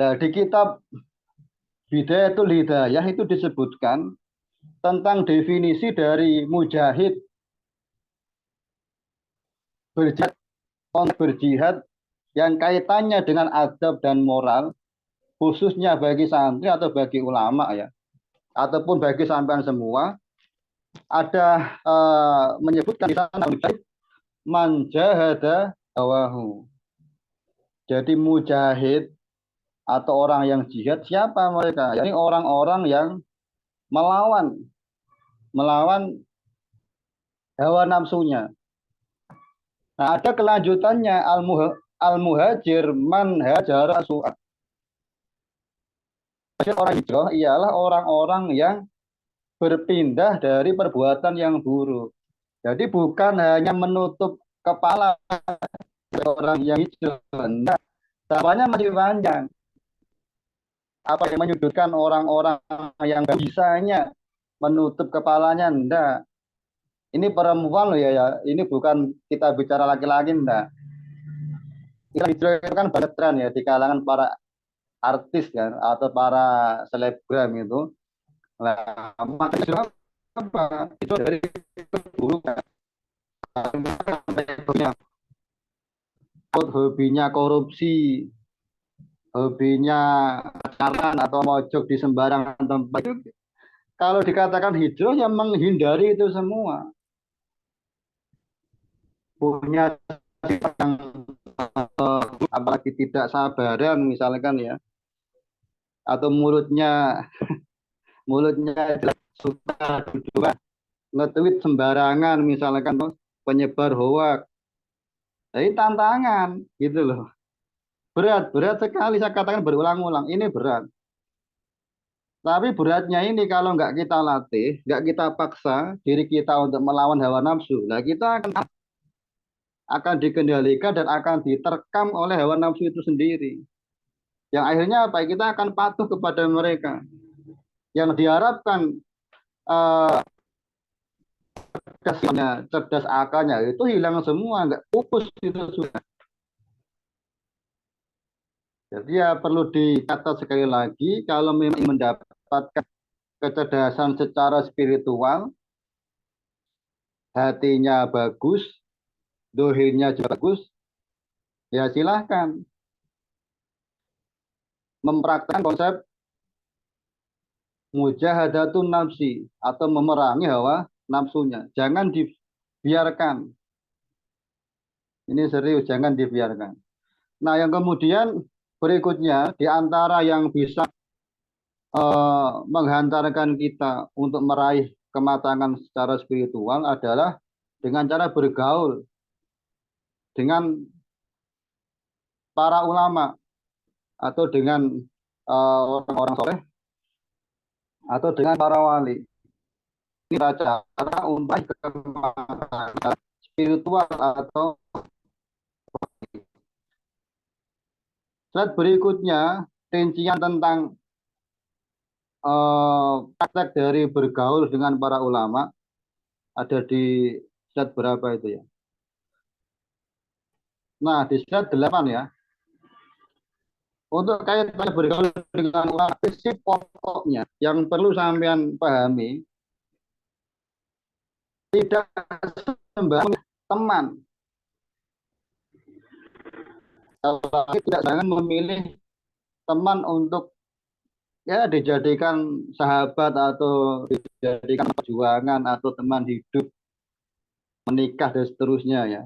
Nah, di kitab Bidayatul Hidayah itu disebutkan tentang definisi dari mujahid, berjihad yang kaitannya dengan adab dan moral, khususnya bagi santri atau bagi ulama ya, ataupun bagi sampean semua, ada menyebutkan di sana man jahada hawahu. Jadi mujahid atau orang yang jihad, siapa mereka? Ini orang-orang yang melawan hawa nafsunya. Nah, ada kelanjutannya, al-muhajir man hajara su'at. Orang hijrah ialah orang-orang yang berpindah dari perbuatan yang buruk. Jadi bukan hanya menutup kepala orang yang hijrah, tahapannya masih panjang. Apa yang menyudutkan orang-orang yang bisanya menutup kepalanya, enggak. Ini perempuan loh ya. Ini bukan kita bicara laki-laki, enggak. Hijrah itu kan banyak tren ya di kalangan para artis kan atau para selebgram itu. Nah, makanya apa? Itu dari keburukan. Hobinya korupsi, hobinya pacaran atau mojok di sembarangan tempat, itu kalau dikatakan hijrah yang menghindari itu semua. Punya yang apalagi tidak sabaran misalkan ya, atau mulutnya suka nge-tweet sembarangan misalkan, penyebar hoak. Jadi tantangan gitu loh. Berat sekali, saya katakan berulang-ulang, ini berat. Tapi beratnya ini kalau nggak kita latih, nggak kita paksa diri kita untuk melawan hawa nafsu, nah kita akan dikendalikan dan akan diterkam oleh hawa nafsu itu sendiri. Yang akhirnya apa? Kita akan patuh kepada mereka. Yang diharapkan cerdas akalnya itu hilang semua, nggak pupus itu sudah. Jadi ya perlu dicatat sekali lagi, kalau memang mendapatkan kecerdasan secara spiritual, hatinya bagus, dohirnya juga bagus, ya silahkan mempraktikkan konsep mujahadatun nafsi atau memerangi hawa nafsunya. Jangan dibiarkan. Ini serius, jangan dibiarkan. Nah, yang kemudian berikutnya, di antara yang bisa menghantarkan kita untuk meraih kematangan secara spiritual adalah dengan cara bergaul dengan para ulama atau dengan orang-orang soleh atau dengan para wali. Ini cara untuk kematangan spiritual atau slide berikutnya, rincian tentang praktek dari bergaul dengan para ulama ada di slide berapa itu ya? Nah, di slide 8 ya. Untuk kaitan bergaul dengan ulama, prinsip pokoknya yang perlu sampean pahami, tidak sembarangan teman. Apalagi tidak jangan memilih teman untuk ya dijadikan sahabat atau dijadikan perjuangan atau teman hidup, menikah dan seterusnya ya.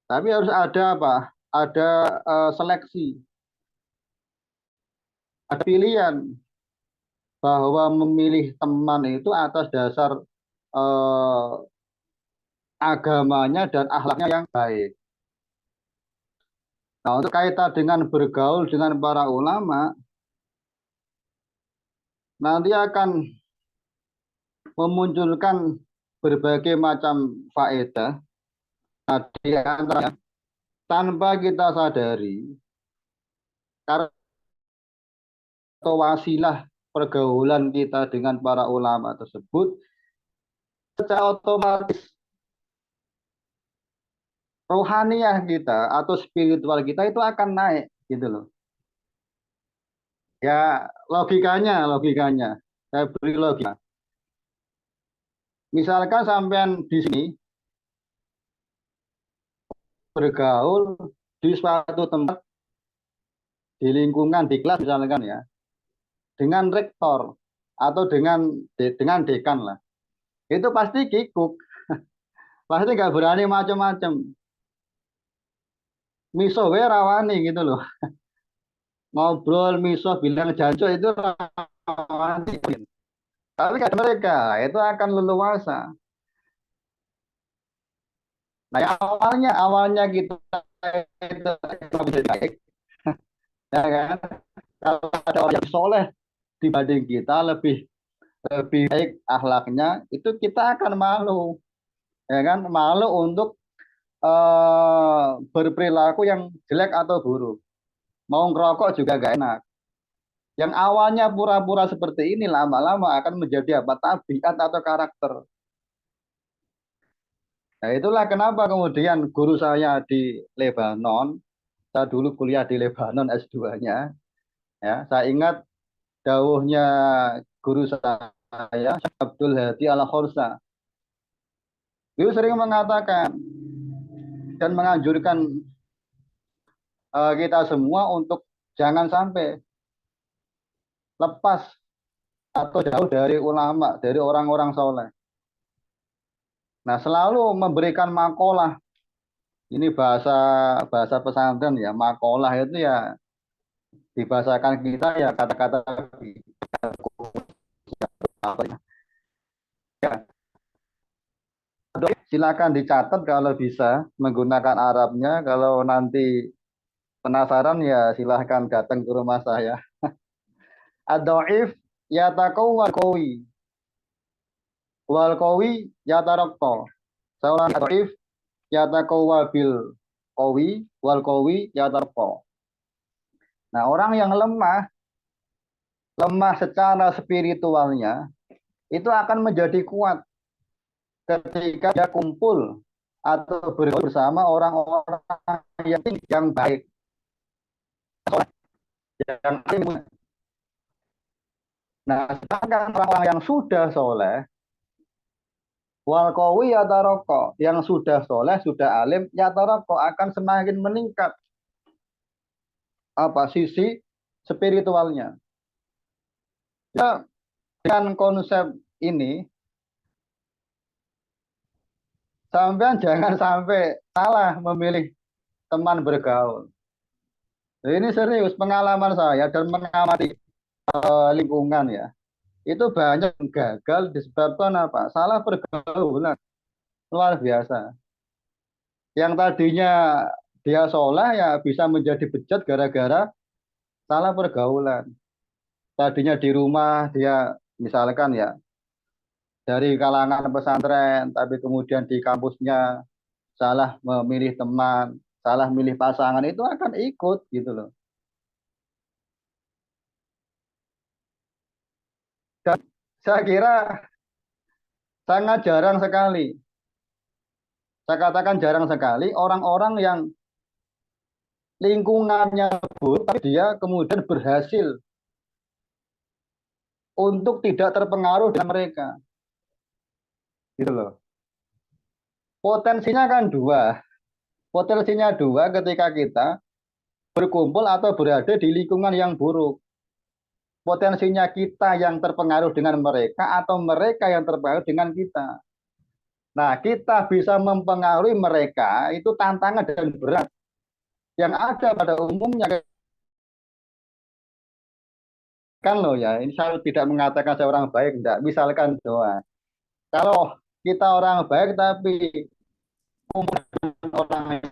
Tapi harus ada apa? Ada seleksi, ada pilihan bahwa memilih teman itu atas dasar agamanya dan akhlaknya yang baik. Nah, untuk kaitan dengan bergaul dengan para ulama, nanti akan memunculkan berbagai macam faedah. Nah, di antaranya, tanpa kita sadari, karena atau wasilah pergaulan kita dengan para ulama tersebut, secara otomatis rohaniah kita atau spiritual kita itu akan naik gitu loh. Ya logikanya saya beri logika. Misalkan sampean di sini bergaul di suatu tempat, di lingkungan, di kelas misalkan ya, dengan rektor atau dengan dekan lah, itu pasti kikuk, pasti nggak berani macam-macam. Miso we rawani gitu loh, ngobrol miso bilang jancuk itu rawani. Tapi kan mereka itu akan leluasa. Nah, awalnya kita itu bisa baik, ya kan? Kalau ada orang yang soleh dibanding kita lebih baik akhlaknya, itu kita akan malu, ya kan? Malu untuk berperilaku yang jelek atau buruk. Mau ngerokok juga gak enak. Yang awalnya pura-pura seperti ini lama-lama akan menjadi apa? Tabiat atau karakter. Nah, itulah kenapa kemudian guru saya di Lebanon, saya dulu kuliah di Lebanon S2-nya, ya, saya ingat dawuhnya guru saya, Abdul Hadi Al-Khorsa. Beliau sering mengatakan dan menganjurkan kita semua untuk jangan sampai lepas atau jauh dari ulama, dari orang-orang soleh. Nah, selalu memberikan makolah. Ini bahasa pesantren ya, makolah itu ya dibahasakan kita ya kata-kata apa ya. Silakan dicatat kalau bisa menggunakan Arabnya. Kalau nanti penasaran ya silahkan datang ke rumah saya. Ad-dhaif yataqawwa qawi wal qawi yataraqqa. Seorang dhaif yataqawwa bil qawi wal qawi yataraqqa. Nah, orang yang lemah secara spiritualnya itu akan menjadi kuat ketika dia kumpul atau bergaul bersama orang-orang yang baik, yang nah, sedangkan orang-orang yang sudah soleh, wal qawi yataraqqa, yang sudah soleh, sudah alim, yataraqqa akan semakin meningkat apa sisi spiritualnya. Ya, dengan konsep ini, sampean jangan sampai salah memilih teman bergaul. Ini serius pengalaman saya dan mengamati lingkungan ya. Itu banyak yang gagal disebabkan apa? Salah pergaulan. Luar biasa. Yang tadinya dia soleh ya bisa menjadi bejat gara-gara salah pergaulan. Tadinya di rumah dia misalkan ya dari kalangan pesantren, tapi kemudian di kampusnya salah memilih teman, salah milih pasangan, itu akan ikut gitu loh. Dan saya kira sangat jarang sekali, saya katakan jarang sekali orang-orang yang lingkungannya buruk, tapi dia kemudian berhasil untuk tidak terpengaruh dengan mereka. Gitu loh. Potensinya kan dua. Potensinya dua ketika kita berkumpul atau berada di lingkungan yang buruk. Potensinya kita yang terpengaruh dengan mereka atau mereka yang terpengaruh dengan kita. Nah, kita bisa mempengaruhi mereka itu tantangan dan berat. Yang ada pada umumnya kan loh ya, ini saya tidak mengatakan saya orang baik, enggak. Misalkan doa. Kalau kita orang baik tapi orang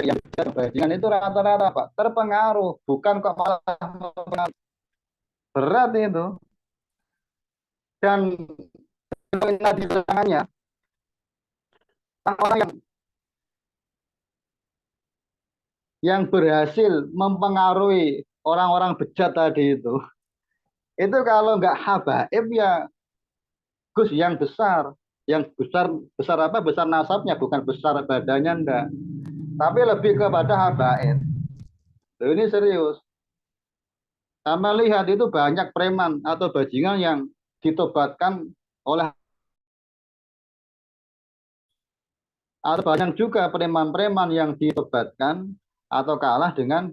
yang bajingan itu rata-rata Pak terpengaruh, bukan kok malah mempengaruhi. Berat itu. Dan tadi tangannya orang yang berhasil mempengaruhi orang-orang bejat tadi itu kalau nggak habaib ya Gus yang besar besar apa besar nasabnya bukan besar badannya enggak, tapi lebih kepada habaib. Ini serius. Sama lihat itu banyak preman atau bajingan yang ditobatkan oleh, atau banyak juga preman-preman yang ditobatkan atau kalah dengan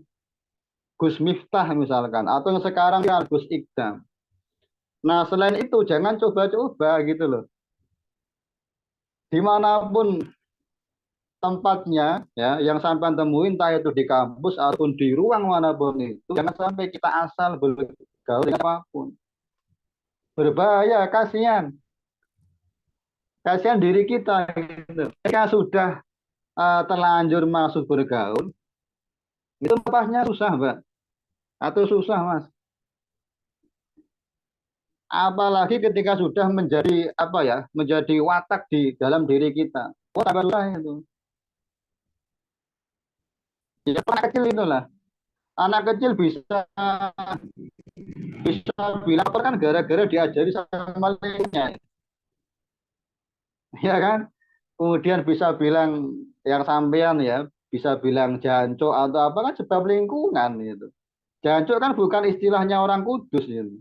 Gus Miftah misalkan, atau yang sekarang Gus Ikdam. Nah selain itu jangan coba-coba gitu loh. Dimanapun tempatnya ya yang sampai temuin, entah itu di kampus ataupun di ruang manapun itu, jangan sampai kita asal bergaul dengan apapun. Berbahaya, kasihan diri kita gitu. Jika sudah terlanjur masuk bergaul, itu lepasnya susah Mbak, atau susah Mas. Apalagi ketika sudah menjadi apa ya, menjadi watak di dalam diri kita. Oh, tambah susah itu. Ya, anak kecil itulah. Anak kecil bisa bilang kan gara-gara diajari sama lainnya. Ya kan? Kemudian bisa bilang yang sampean ya, bisa bilang jancuk atau apa kan sebab lingkungan gitu. Jancuk kan bukan istilahnya orang Kudus gitu.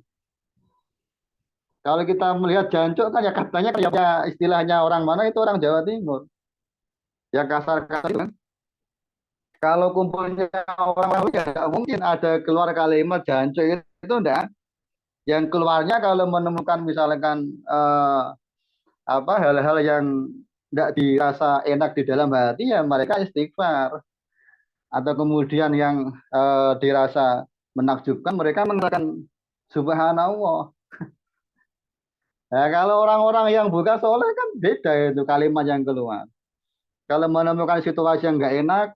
Kalau kita melihat jancuk kan ya katanya kayak istilahnya orang mana, itu orang Jawa Timur. Yang kasar-kasar itu kan. Kalau kumpulnya orang ya nggak mungkin ada keluar kalimat jancuk itu enggak. Yang keluarnya kalau menemukan misalkan apa hal-hal yang enggak dirasa enak di dalam hati ya mereka istighfar. Atau kemudian yang dirasa menakjubkan mereka mengatakan subhanallah. Nah, kalau orang-orang yang bukan soleh kan beda itu kalimat yang keluar. Kalau menemukan situasi yang nggak enak,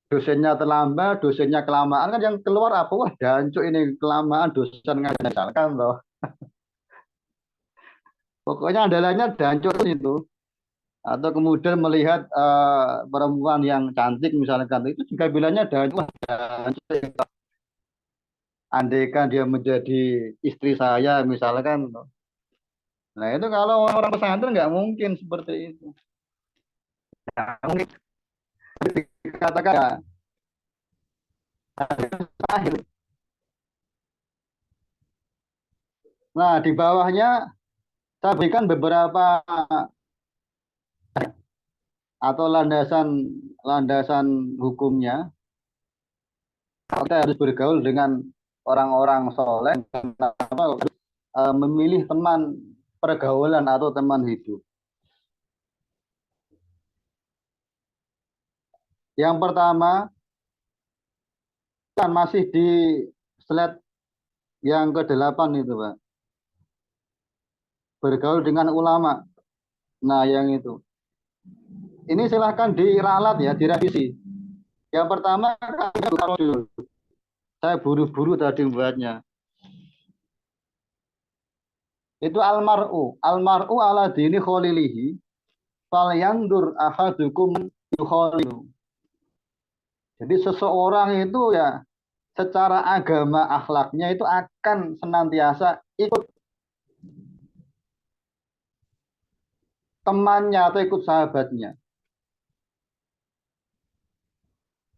dosennya terlambat, dosennya kelamaan, kan yang keluar apa? Wah, jancuk ini kelamaan dosen ngajarkan loh. Pokoknya andalanya jancuk itu. Atau kemudian melihat perempuan yang cantik misalkan, itu juga bilangnya jancuk. Andaikan dia menjadi istri saya misalkan. Nah itu kalau orang pesantren nggak mungkin seperti itu. Nggak mungkin. Dikatakan ya, nah di bawahnya saya berikan beberapa atau landasan hukumnya. Kita harus bergaul dengan orang-orang soleh, memilih teman pergaulan atau teman hidup. Yang pertama, kan masih di slide yang ke-8 itu Pak. Bergaul dengan ulama. Nah yang itu. Ini silahkan diralat ya, direvisi. Yang pertama, saya buru-buru tadi membuatnya. Itu almar'u ala dini kholilihi falyandur ahadukum yukholilu. Jadi seseorang itu ya secara agama akhlaknya itu akan senantiasa ikut temannya atau ikut sahabatnya.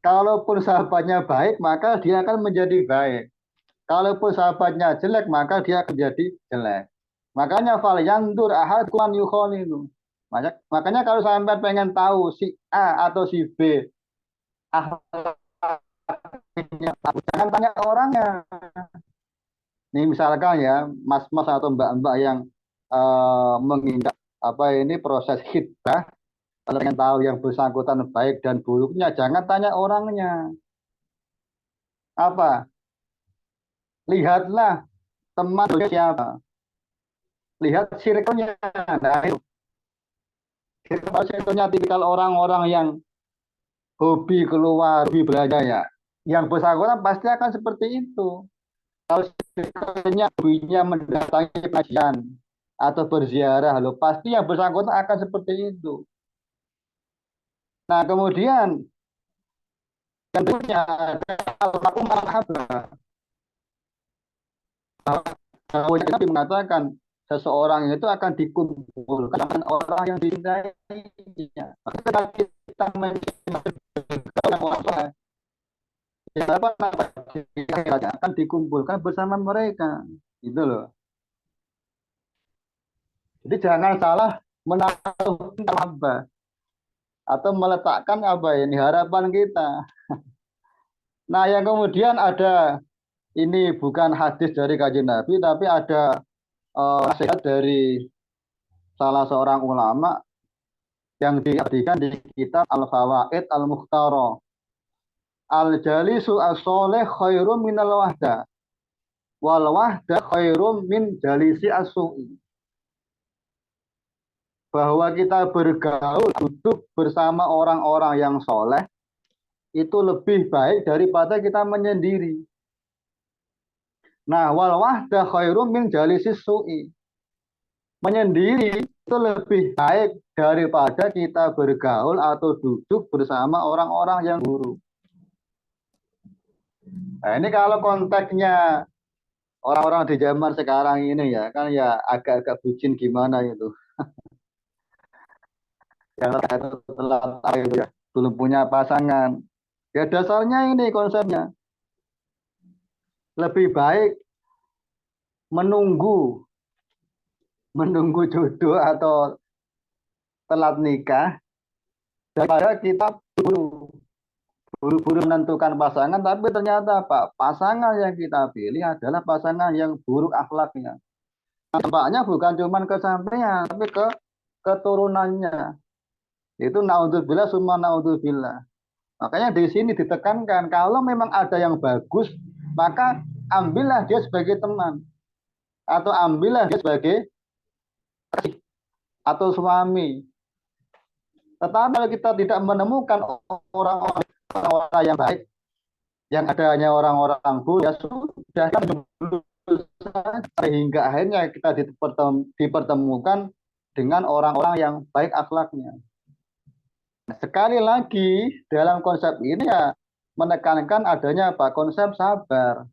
Kalaupun sahabatnya baik, maka dia akan menjadi baik. Kalaupun sahabatnya jelek, maka dia akan jadi jelek. Makanya fal yandur ahad kuan yukholilu. Makanya kalau sampai pengen tahu si A atau si B akhlaknya, jangan tanya orangnya. Ini misalkan ya, mas-mas atau mbak-mbak yang menginjak proses khitbah, kalau ingin tahu yang bersangkutan baik dan buruknya, jangan tanya orangnya. Apa? Lihatlah teman siapa. Lihat circle-nya. Nah, itu. Circle-nya tipikal orang-orang yang hobi keluar, hobi belajar ya. Yang bersangkutan pasti akan seperti itu. Kalau circle-nya hobinya mendatangi pengajian atau berziarah, loh, pasti yang bersangkutan akan seperti itu. Nah, kemudian yang berikutnya ada al-mar'u ma'ahabah. Nabi mengatakan seseorang itu akan dikumpulkan dengan orang yang dicintainya. Maka kita mencintai akan dikumpulkan bersama mereka. Itu loh. Jadi jangan salah menaruh apa atau meletakkan harapan kita. Nah, yang kemudian ada, ini bukan hadis dari Kanjeng Nabi, tapi ada nasihat dari salah seorang ulama yang diartikan di kitab Al-Fawaid Al-Mukhtara. Al-jalisu as-soleh khairum minal wahda, wal wahda khairum min jalisi as-su'i. Bahwa kita bergaul, duduk bersama orang-orang yang soleh, itu lebih baik daripada kita menyendiri. Nah, wal wahda khairum min jalisi su'i. Menyendiri itu lebih baik daripada kita bergaul atau duduk bersama orang-orang yang buruk. Nah, ini kalau konteksnya orang-orang di zaman sekarang ini ya, kan ya agak-agak bucin gimana itu. Yang telat itu ya, belum punya pasangan. Ya dasarnya ini konsepnya. Lebih baik menunggu jodoh atau telat nikah daripada kita buru-buru menentukan pasangan, tapi ternyata pasangan yang kita pilih adalah pasangan yang buruk akhlaknya. Nampaknya bukan cuma kesampaian, tapi ke keturunannya. Itu naudzubillah summa naudzubillah. Makanya di sini ditekankan kalau memang ada yang bagus, maka ambillah dia sebagai teman atau ambillah dia sebagai atau suami. Tetapi kalau kita tidak menemukan orang-orang yang baik, yang ada hanya orang-orang buruk, ya sudah kan sehingga akhirnya kita dipertemukan dengan orang-orang yang baik akhlaknya. Sekali lagi dalam konsep ini ya menekankan adanya konsep sabar.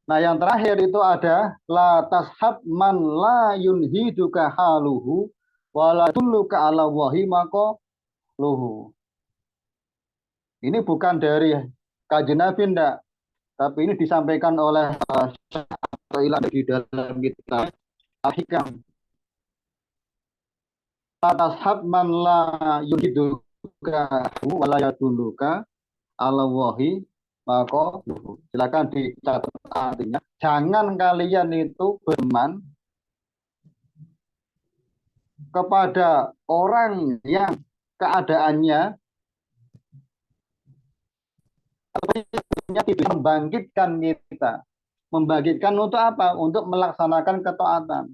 Nah, yang terakhir itu ada la tashab man la yunhiduka haluhu wala tulluka ala wahi maqaluhu. Ini bukan dari Kanjeng Nabi ndak, tapi ini disampaikan oleh di dalam kitab Al-Hikam. Tashab man la yunhiduka wala yatulluka ala wahi maka silakan dicatat artinya, jangan kalian itu berteman kepada orang yang keadaannya tidak membangkitkan kita. Membangkitkan untuk apa? Untuk melaksanakan ketaatan.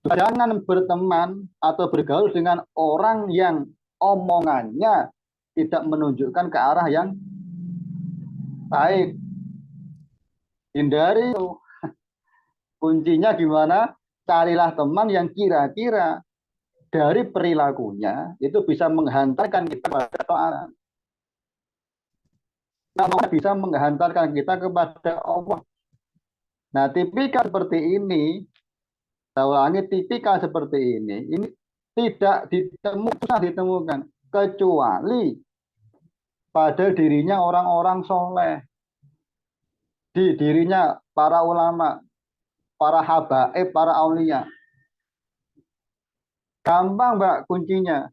Jangan berteman atau bergaul dengan orang yang omongannya tidak menunjukkan ke arah yang baik. Hindari itu. Kuncinya gimana? Carilah teman yang kira-kira dari perilakunya itu bisa menghantarkan kita pada ketaatan. Bisa menghantarkan kita kepada Allah. Nah, tipikal seperti ini, saya ulangi, tipikal seperti ini tidak ditemukan kecuali pada dirinya orang-orang soleh, di dirinya para ulama, para habaib, para aulia. Gampang, Mbak, kuncinya.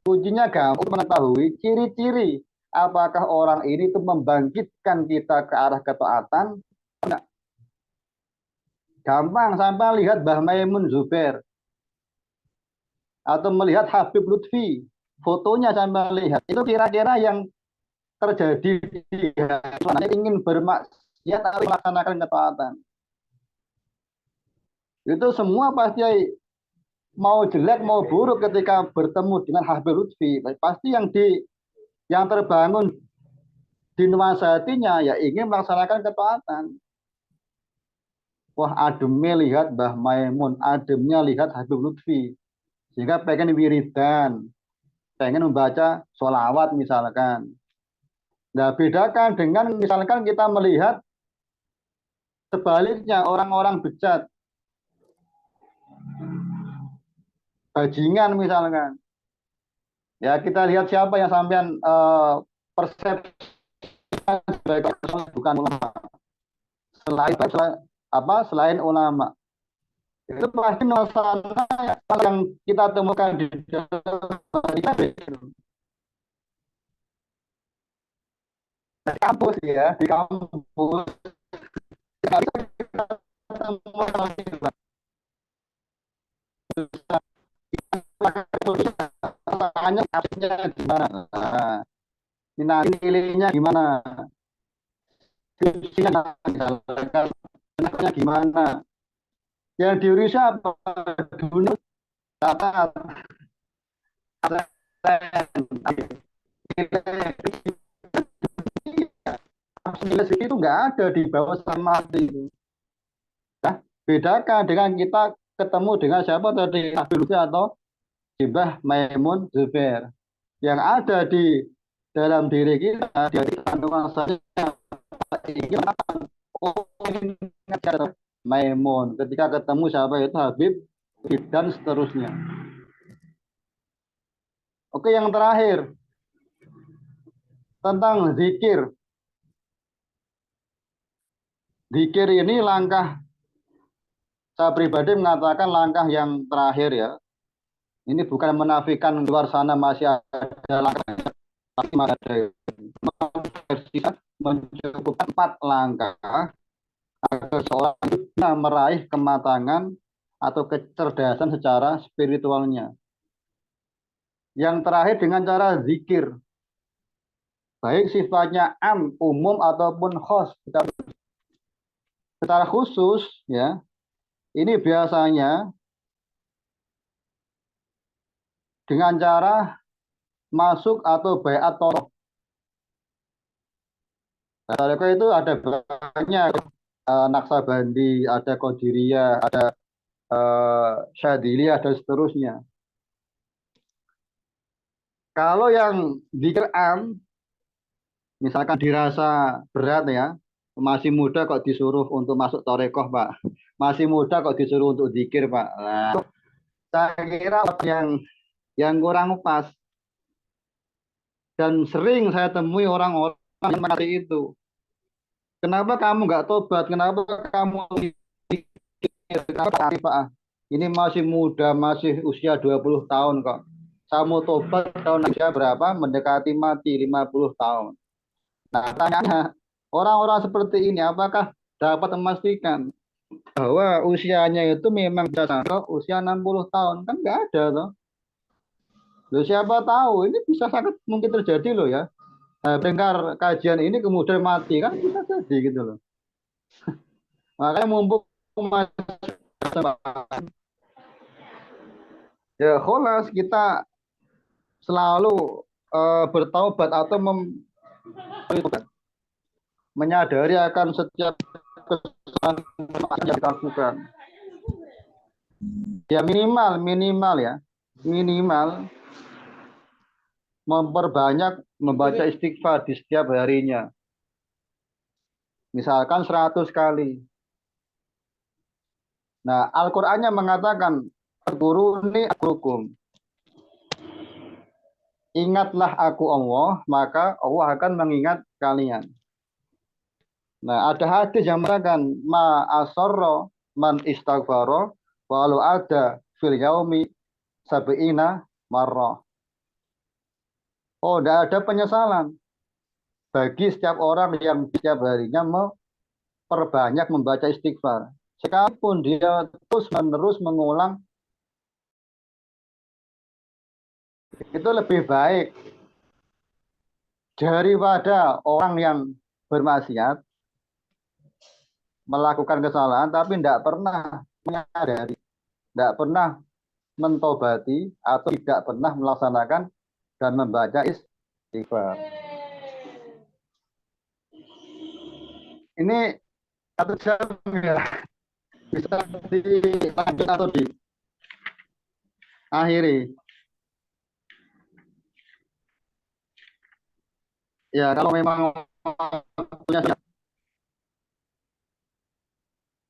Kuncinya gampang mengetahui ciri-ciri apakah orang ini itu membangkitkan kita ke arah ketaatan. Enggak. Gampang, sampai lihat Mbah Maimun Zubair atau melihat Habib Lutfi, fotonya sampai lihat. Itu kira-kira yang terjadi di hati ingin bermaksiat atau melaksanakan ketaatan. Itu semua pasti mau jelek mau buruk ketika bertemu dengan Habib Lutfi, pasti yang terbangun di nuansa hatinya ya ingin melaksanakan ketaatan. Wah, ademnya lihat Mbah Maimun, ademnya lihat Habib Lutfi, sehingga pengen wiridan, pengen membaca sholawat misalkan. Nah, bedakan dengan misalkan kita melihat sebaliknya orang-orang bejat, bajingan misalkan. Ya, kita lihat siapa yang sampean persepsi sebagai bukan ulama. Selain ulama. Itu pasti nuansanya yang kita temukan di kampus ya, di kampus. Tanya kasusnya gimana, nah, nilainya gimana, skripsinya gimana, yang diurus apa dulu, kata itu nggak ada di bawah sama itu. Nah, bedakan dengan kita ketemu dengan siapa tadi, Habib atau Mbah Maimun Zubair, yang ada di dalam diri kita, dari kandungan saja Maimun, ketika ketemu siapa itu Habib dan seterusnya. Oke, yang terakhir tentang zikir. Zikir ini langkah, saya pribadi mengatakan langkah yang terakhir ya. Ini bukan menafikan luar sana masih ada langkah, tapi masih ada mencukupkan 4 langkah agar seorang bisa meraih kematangan atau kecerdasan secara spiritualnya. Yang terakhir dengan cara zikir, baik sifatnya umum ataupun khos. Secara khusus ya, ini biasanya dengan cara masuk atau baiat toroh. Toroh itu ada banyak, Naksabandi, ada Qadiriyah, ada Syadiliyah dan seterusnya. Kalau yang zikir misalkan dirasa berat ya, masih muda kok disuruh untuk masuk torekoh Pak, masih muda kok disuruh untuk zikir Pak. Nah, saya kira yang kurang pas, dan sering saya temui orang-orang yang seperti itu. Kenapa kamu nggak tobat? Kenapa kamu zikir? Kenapa Pak? Ini masih muda, masih usia 20 tahun kok. Saya mau tobat tahun usia berapa? Mendekati mati 50 tahun. Nah, tanya orang-orang seperti ini apakah dapat memastikan bahwa usianya itu memang bisa sampai usia 60 tahun? Kan nggak ada loh. Loh, siapa tahu ini bisa sangat mungkin terjadi loh ya. Nah, dengar kajian ini kemudian mati kan bisa jadi gitu loh. Makanya mumpung ya kholas kita selalu bertaubat atau menyadari akan setiap kesalahan yang kita lakukan. Ya minimal memperbanyak membaca istighfar di setiap harinya. Misalkan 100 kali. Nah, Al-Qur'annya mengatakan, "Fadhkuruni azkurkum." Ingatlah aku Allah, maka Allah akan mengingat kalian. Nah, ada hadis yang mengatakan, "Ma asarra man istaghfara walau ada fil yaumi sab'ina marrah. Oh, tidak ada penyesalan bagi setiap orang yang setiap harinya memperbanyak membaca istighfar. Sekalipun dia terus-menerus mengulang, itu lebih baik daripada orang yang bermaksiat, melakukan kesalahan, tapi tidak pernah menyadari, tidak pernah mentobati, atau tidak pernah melaksanakan dan membaca istighfar. Ini 1 jam ya. Bisa dilanjut atau diakhiri? Ya, kalau memang punya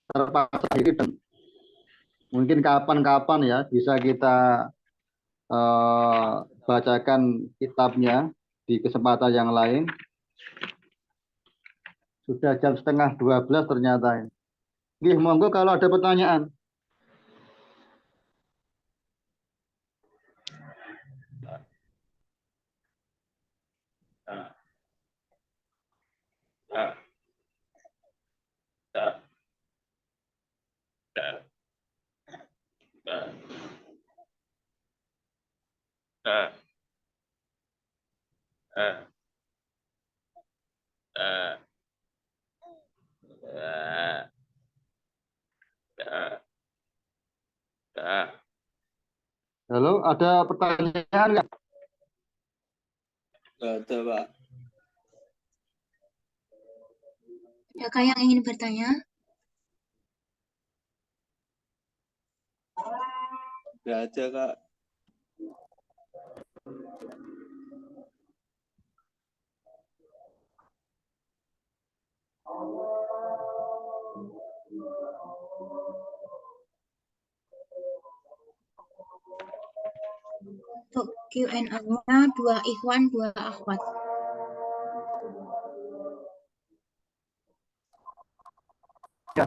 terpaksa diri, dan mungkin kapan-kapan ya bisa kita bacakan kitabnya di kesempatan yang lain. Sudah jam setengah 12 ternyata. Nggih, monggo kalau ada pertanyaan. Halo, ada pertanyaan nggak? Nggak ada, Pak. Adakah yang ingin bertanya? Nggak ada, Kak. Untuk Q&A-nya 2 ikhwan, 2 akhwat. Ya.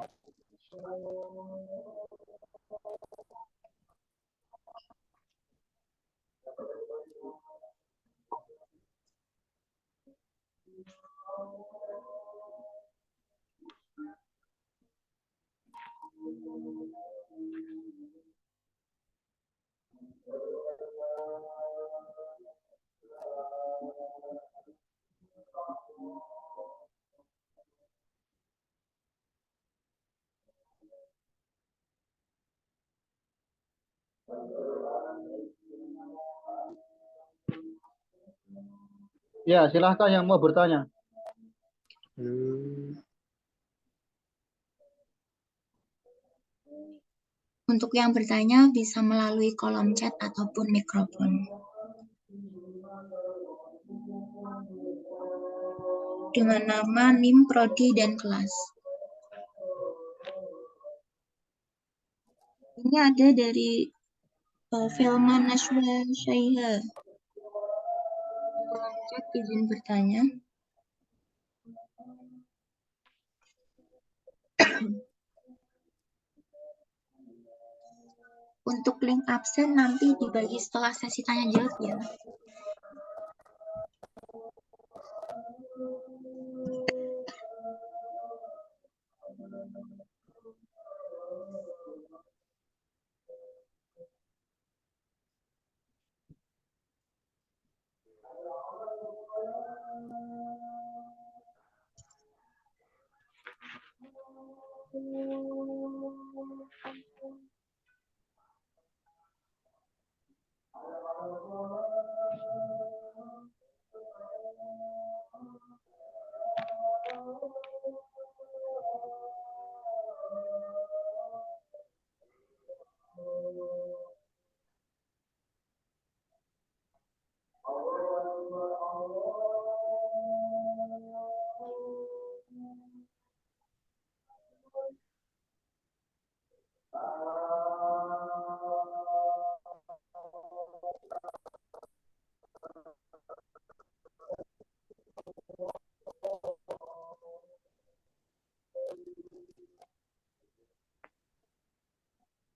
Ya, silahkan yang mau bertanya. Untuk yang bertanya bisa melalui kolom chat ataupun mikrofon. Dengan nama, NIM, Prodi, dan kelas. Ini ada dari Filma Nashwa Syaiha. Kolom chat izin bertanya. Untuk link absen nanti dibagi setelah sesi tanya jawab ya.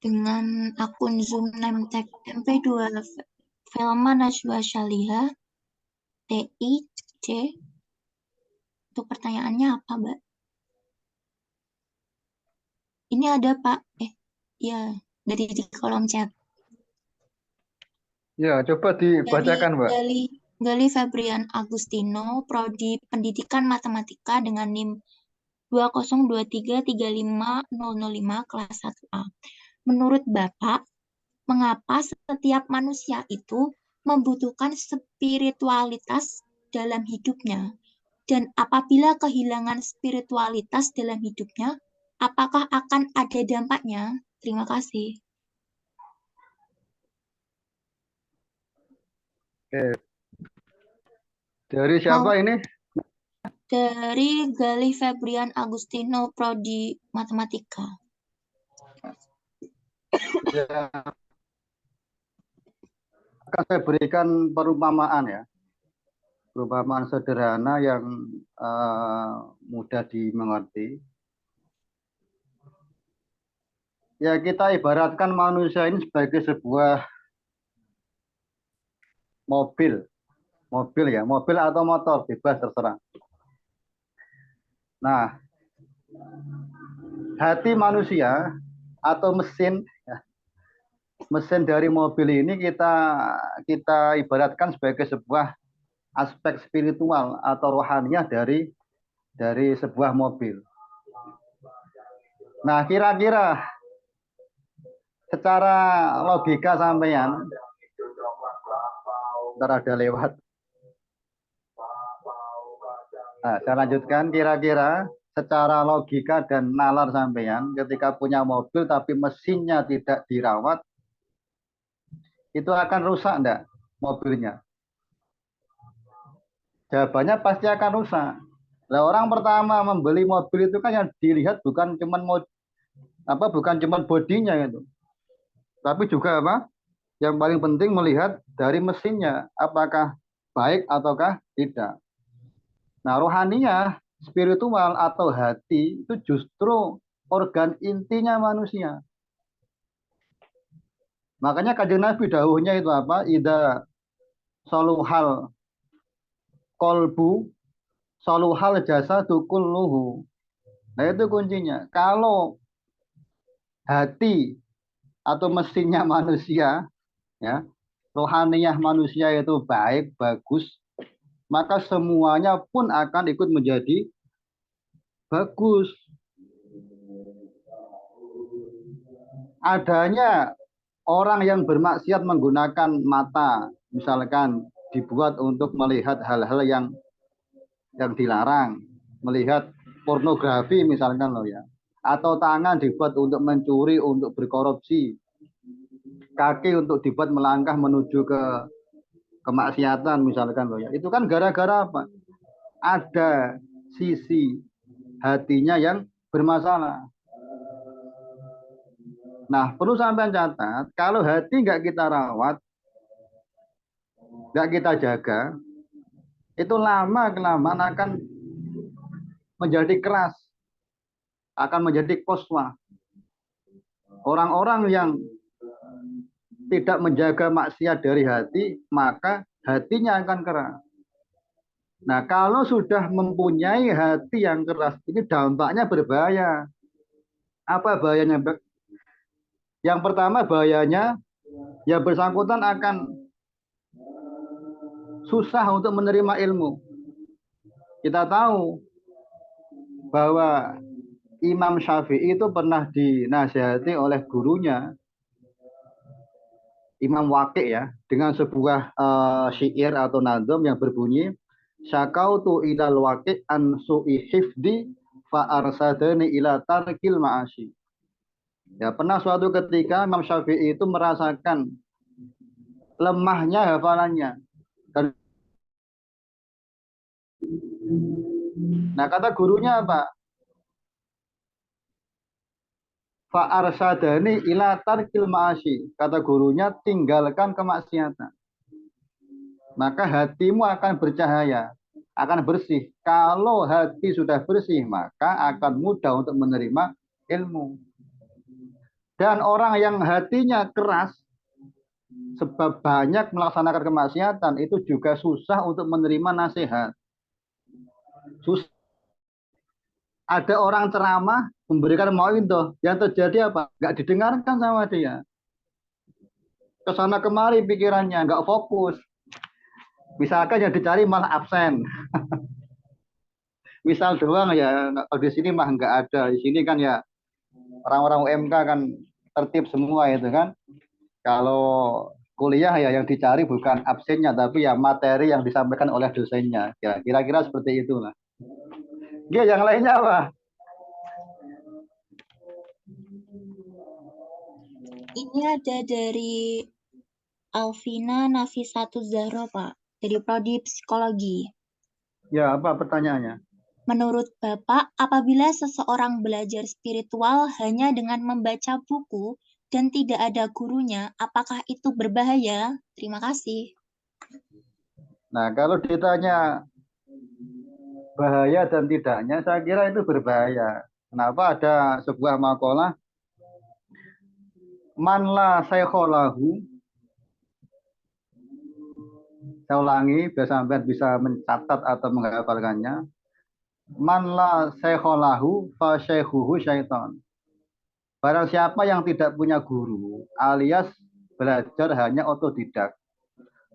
dengan akun Zoom Nemtek MP2 Velma Najwa Syaliha TIC. Untuk pertanyaannya apa, Mbak? Ini ada, Pak. Ya, dari di kolom chat. Ya, coba dibacakan, Mbak. Gali Febrian Agustino, Prodi Pendidikan Matematika dengan NIM 202335005 kelas 1A. Menurut Bapak, mengapa setiap manusia itu membutuhkan spiritualitas dalam hidupnya? Dan apabila kehilangan spiritualitas dalam hidupnya, apakah akan ada dampaknya? Terima kasih. Oke. Dari siapa ini? Dari Gali Febrian Agustino, Prodi Matematika. Ya, akan saya berikan perumpamaan ya. Perumpamaan sederhana yang mudah dimengerti. Ya, kita ibaratkan manusia ini sebagai sebuah mobil ya, mobil atau motor, bebas terserah. Nah, hati manusia atau mesin dari mobil ini kita ibaratkan sebagai sebuah aspek spiritual atau rohaniah dari sebuah mobil. Nah, kira-kira secara logika sampean, ntar ada lewat. Nah, saya lanjutkan, kira-kira secara logika dan nalar sampean ketika punya mobil tapi mesinnya tidak dirawat, itu akan rusak enggak mobilnya? Jawabannya pasti akan rusak. Nah, orang pertama membeli mobil itu kan yang dilihat bukan cuman bodinya itu. Tapi juga apa? Yang paling penting melihat dari mesinnya apakah baik ataukah tidak. Nah, rohaniah, spiritual atau hati itu justru organ intinya manusia. Makanya Kanjeng Nabi dawuhnya itu apa? Idza saluhal qalbu saluhal jasadu kulluhu. Nah, itu kuncinya. Kalau hati atau mesinnya manusia, ya, rohaniah manusia itu baik, bagus, maka semuanya pun akan ikut menjadi bagus. Adanya orang yang bermaksiat menggunakan mata, misalkan dibuat untuk melihat hal-hal yang dilarang, melihat pornografi misalkan loh ya, atau tangan dibuat untuk mencuri, untuk berkorupsi, kaki untuk dibuat melangkah menuju ke kemaksiatan misalkan loh ya. Itu kan gara-gara apa? Ada sisi hatinya yang bermasalah. Nah, perlu sampai catat, kalau hati nggak kita rawat, nggak kita jaga, itu lama-kelamaan akan menjadi keras, akan menjadi qaswah. Orang-orang yang tidak menjaga maksiat dari hati, maka hatinya akan keras. Nah, kalau sudah mempunyai hati yang keras, ini dampaknya berbahaya. Apa bahayanya? Yang pertama bahayanya, ya bersangkutan akan susah untuk menerima ilmu. Kita tahu bahwa Imam Syafi'i itu pernah dinasihati oleh gurunya, Imam Waqi' ya, dengan sebuah syair atau nazm yang berbunyi, syakautu ilal Waqi' an su'i hifdi fa arsadani ila tarkil ma'asi. Ya, pernah suatu ketika Imam Syafi'i itu merasakan lemahnya hafalannya. Nah, kata gurunya apa? Fa arsadani ila tarkil ma'asi. Kata gurunya, tinggalkan kemaksiatan. Maka hatimu akan bercahaya, akan bersih. Kalau hati sudah bersih, maka akan mudah untuk menerima ilmu. Dan orang yang hatinya keras, sebab banyak melaksanakan kemaksiatan, itu juga susah untuk menerima nasihat. Susah. Ada orang ceramah, memberikan mauidhah, yang terjadi apa? Nggak didengarkan sama dia. Kesana kemari pikirannya, nggak fokus. Misalkan yang dicari malah absen. Misal doang ya, kalau di sini mah nggak ada. Di sini kan ya orang-orang UMK kan tertib semua itu kan. Kalau kuliah ya yang dicari bukan absennya, tapi ya materi yang disampaikan oleh dosennya. Ya, kira-kira seperti itulah. Dia yang lainnya apa? Ini ada dari Alvina Nafisatu Zahro, Pak. Dari Prodi Psikologi. Ya, apa pertanyaannya? Menurut Bapak, apabila seseorang belajar spiritual hanya dengan membaca buku dan tidak ada gurunya, apakah itu berbahaya? Terima kasih. Nah, kalau ditanya bahaya dan tidaknya, saya kira itu berbahaya. Kenapa? Ada sebuah makalah, man la saykholahu, saya ulangi, biar sampai bisa mencatat atau menghafalkannya. Man la saykholahu fa syaykhuhu syaitan. Barang siapa yang tidak punya guru, alias belajar hanya otodidak,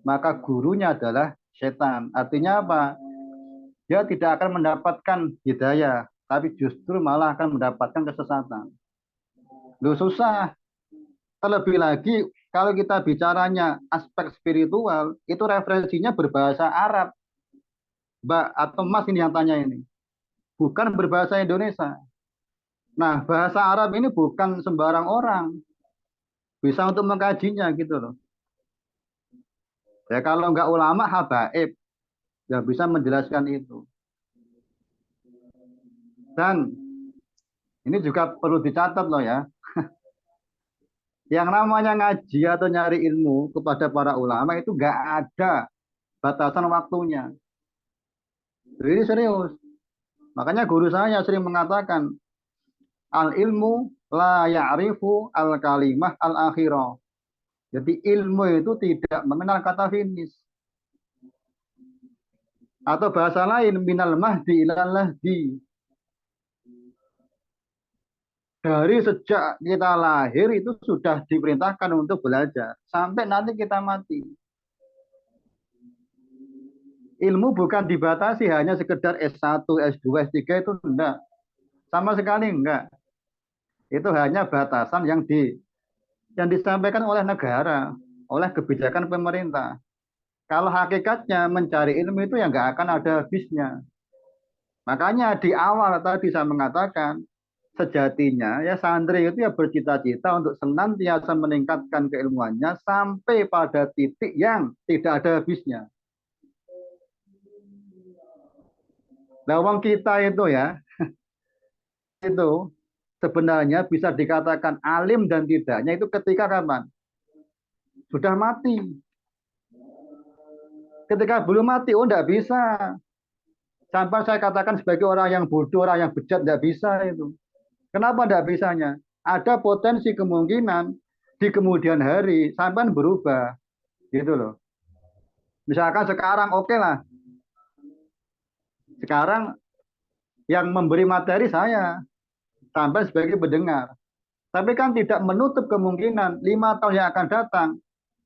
maka gurunya adalah setan. Artinya apa? Dia tidak akan mendapatkan hidayah, tapi justru malah akan mendapatkan kesesatan. Loh, susah. Terlebih lagi kalau kita bicaranya aspek spiritual, itu referensinya berbahasa Arab. Mbak atau Mas ini yang tanya ini. Bukan berbahasa Indonesia. Nah, bahasa Arab ini bukan sembarang orang bisa untuk mengkajinya gitu loh. Ya kalau nggak ulama habaib, ya bisa menjelaskan itu. Dan ini juga perlu dicatat loh ya. Yang namanya ngaji atau nyari ilmu kepada para ulama itu nggak ada batasan waktunya. Jadi serius. Makanya guru saya sering mengatakan, al ilmu la ya'rifu al kalimah al akhirah. Jadi ilmu itu tidak mengenal kata finish. Atau bahasa lain, minal mahdi ilal lahdi. Dari sejak kita lahir itu sudah diperintahkan untuk belajar. Sampai nanti kita mati. Ilmu bukan dibatasi hanya sekedar S1, S2, S3 itu enggak. Sama sekali enggak. Itu hanya batasan yang disampaikan oleh negara, oleh kebijakan pemerintah. Kalau hakikatnya mencari ilmu itu yang enggak akan ada habisnya. Makanya di awal tadi saya mengatakan, sejatinya ya santri itu ya bercita-cita untuk senantiasa meningkatkan keilmuannya sampai pada titik yang tidak ada habisnya. Nah, wong kita itu ya, itu sebenarnya bisa dikatakan alim dan tidaknya itu ketika kapan? Sudah mati. Ketika belum mati, oh enggak bisa. Sampai saya katakan sebagai orang yang bodoh, orang yang bejat, enggak bisa itu. Kenapa enggak bisanya? Ada potensi kemungkinan di kemudian hari sampai berubah. Gitu loh. Misalkan sekarang oke lah. Sekarang yang memberi materi saya sampai sebagai pendengar. Tapi kan tidak menutup kemungkinan 5 tahun yang akan datang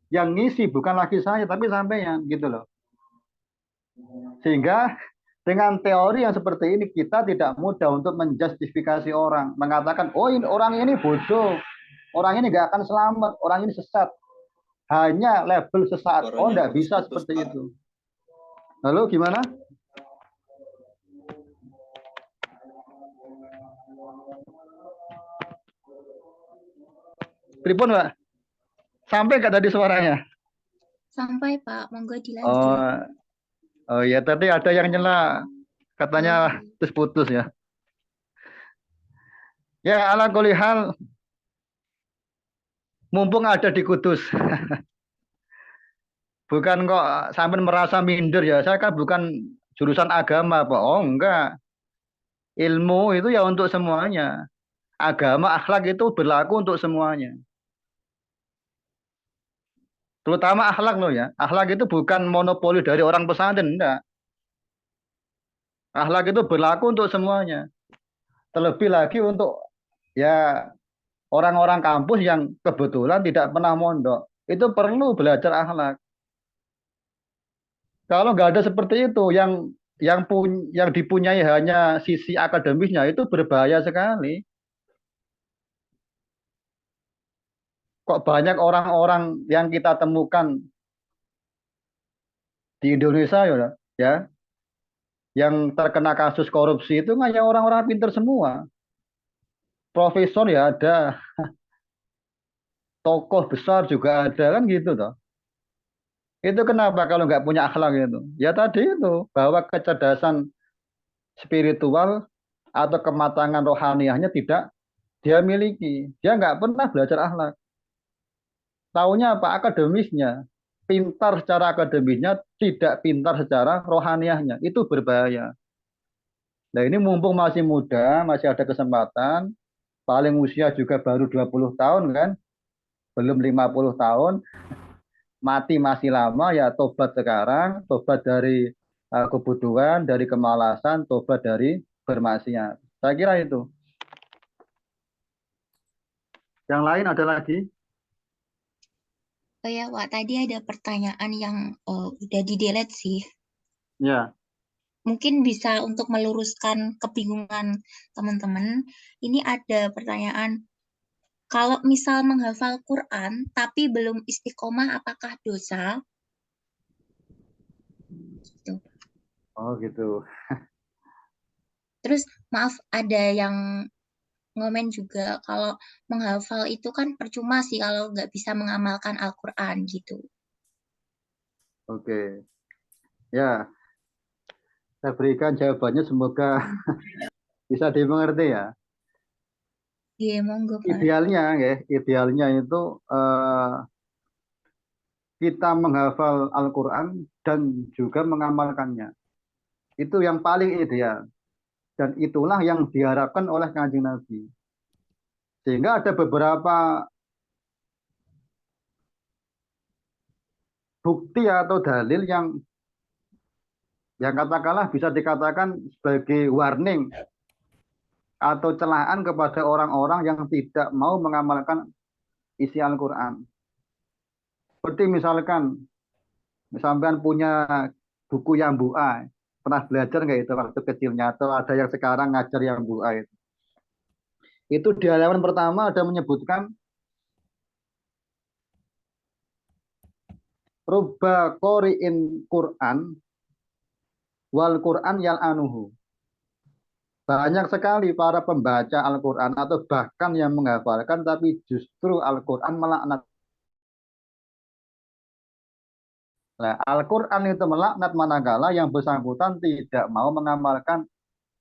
yang ngisi bukan lagi saya tapi sampean gitu loh. Sehingga dengan teori yang seperti ini kita tidak mudah untuk menjustifikasi orang, mengatakan oh ini orang ini bodoh, orang ini nggak akan selamat, orang ini sesat. Hanya label sesat. Oh nggak bisa seperti itu. Lalu gimana? Pripun, Pak? Sampai nggak tadi suaranya? Sampai, Pak. Monggo dilanjut. Oh ya, tadi ada yang nyela. Katanya terus putus ya. Ya, ala kulli hal. Mumpung ada di Kudus. Bukan kok sampai merasa minder ya. Saya kan bukan jurusan agama, Pak. Oh, enggak. Ilmu itu ya untuk semuanya. agama akhlak itu berlaku untuk semuanya. Terutama akhlak loh ya. Akhlak itu bukan monopoli dari orang pesantren, enggak. Akhlak itu berlaku untuk semuanya. Terlebih lagi untuk ya orang-orang kampus yang kebetulan tidak pernah mondok. Itu perlu belajar akhlak. Kalau nggak ada seperti itu, yang dipunyai hanya sisi akademisnya itu berbahaya sekali. Kok banyak orang-orang yang kita temukan di Indonesia ya, yang terkena kasus korupsi itu hanya orang-orang pintar semua. Profesor ya ada, tokoh besar juga ada kan gitu toh. Itu kenapa kalau nggak punya akhlak itu? Ya tadi itu bahwa kecerdasan spiritual atau kematangan rohaniahnya tidak dia miliki. Dia nggak pernah belajar akhlak. Taunya apa? Akademisnya. Pintar secara akademisnya, tidak pintar secara rohaniahnya. Itu berbahaya. Nah ini mumpung masih muda, masih ada kesempatan, paling usia juga baru 20 tahun kan, belum 50 tahun, mati masih lama ya tobat sekarang, tobat dari kebodohan, dari kemalasan, tobat dari bermaksiat. Saya kira itu. Yang lain ada lagi? Oh ya, Wak, tadi ada pertanyaan yang udah di-delete sih. Ya. Mungkin bisa untuk meluruskan kebingungan teman-teman. Ini ada pertanyaan, kalau misal menghafal Quran tapi belum istiqomah, apakah dosa? Gitu. Oh gitu. Terus maaf, ada yang ngomen juga kalau menghafal itu kan percuma sih kalau nggak bisa mengamalkan Al-Quran gitu. Oke. Ya, saya berikan jawabannya semoga bisa dimengerti ya. Iya, monggo Pak. Idealnya itu kita menghafal Al-Quran dan juga mengamalkannya. Itu yang paling ideal. Dan itulah yang diharapkan oleh Kanjeng Nabi. Sehingga ada beberapa bukti atau dalil yang katakanlah bisa dikatakan sebagai warning atau celaan kepada orang-orang yang tidak mau mengamalkan isi Al-Quran. Seperti misalkan, sampean punya buku yang bu'a, pernah belajar nggak itu waktu kecilnya, atau ada yang sekarang ngajar yang bu'a itu. Itu di halaman pertama ada menyebutkan Rubba qori'in Quran wal Quran yal anuhu. Banyak sekali para pembaca Al-Quran atau bahkan yang menghafalkan tapi justru Al-Quran melaknat. Nah, Al-Quran itu melaknat manakala yang bersangkutan tidak mau mengamalkan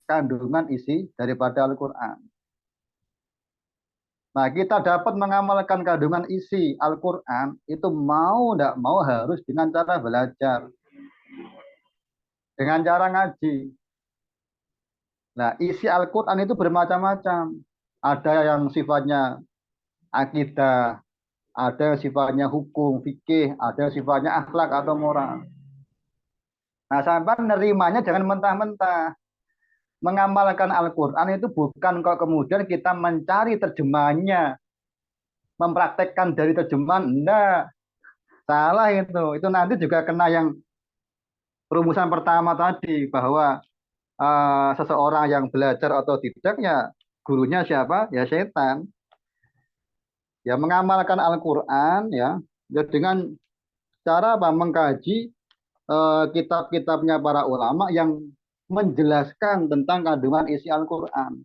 kandungan isi daripada Al-Quran. Nah, kita dapat mengamalkan kandungan isi Al-Quran itu mau tidak mau harus dengan cara belajar. Dengan cara ngaji. Nah, isi Al-Quran itu bermacam-macam. Ada yang sifatnya akidah, ada yang sifatnya hukum, fikih, ada yang sifatnya akhlak atau moral. Nah, sampai nerimanya jangan mentah-mentah. Mengamalkan Al-Quran itu bukan kok kemudian kita mencari terjemahannya, mempraktekkan dari terjemahan. Enggak, salah itu. Itu nanti juga kena yang rumusan pertama tadi, bahwa seseorang yang belajar atau tidak, ya gurunya siapa? Ya setan. Ya mengamalkan Al-Quran ya dengan cara apa? Mengkaji kitab-kitabnya para ulama yang menjelaskan tentang kandungan isi Al-Quran.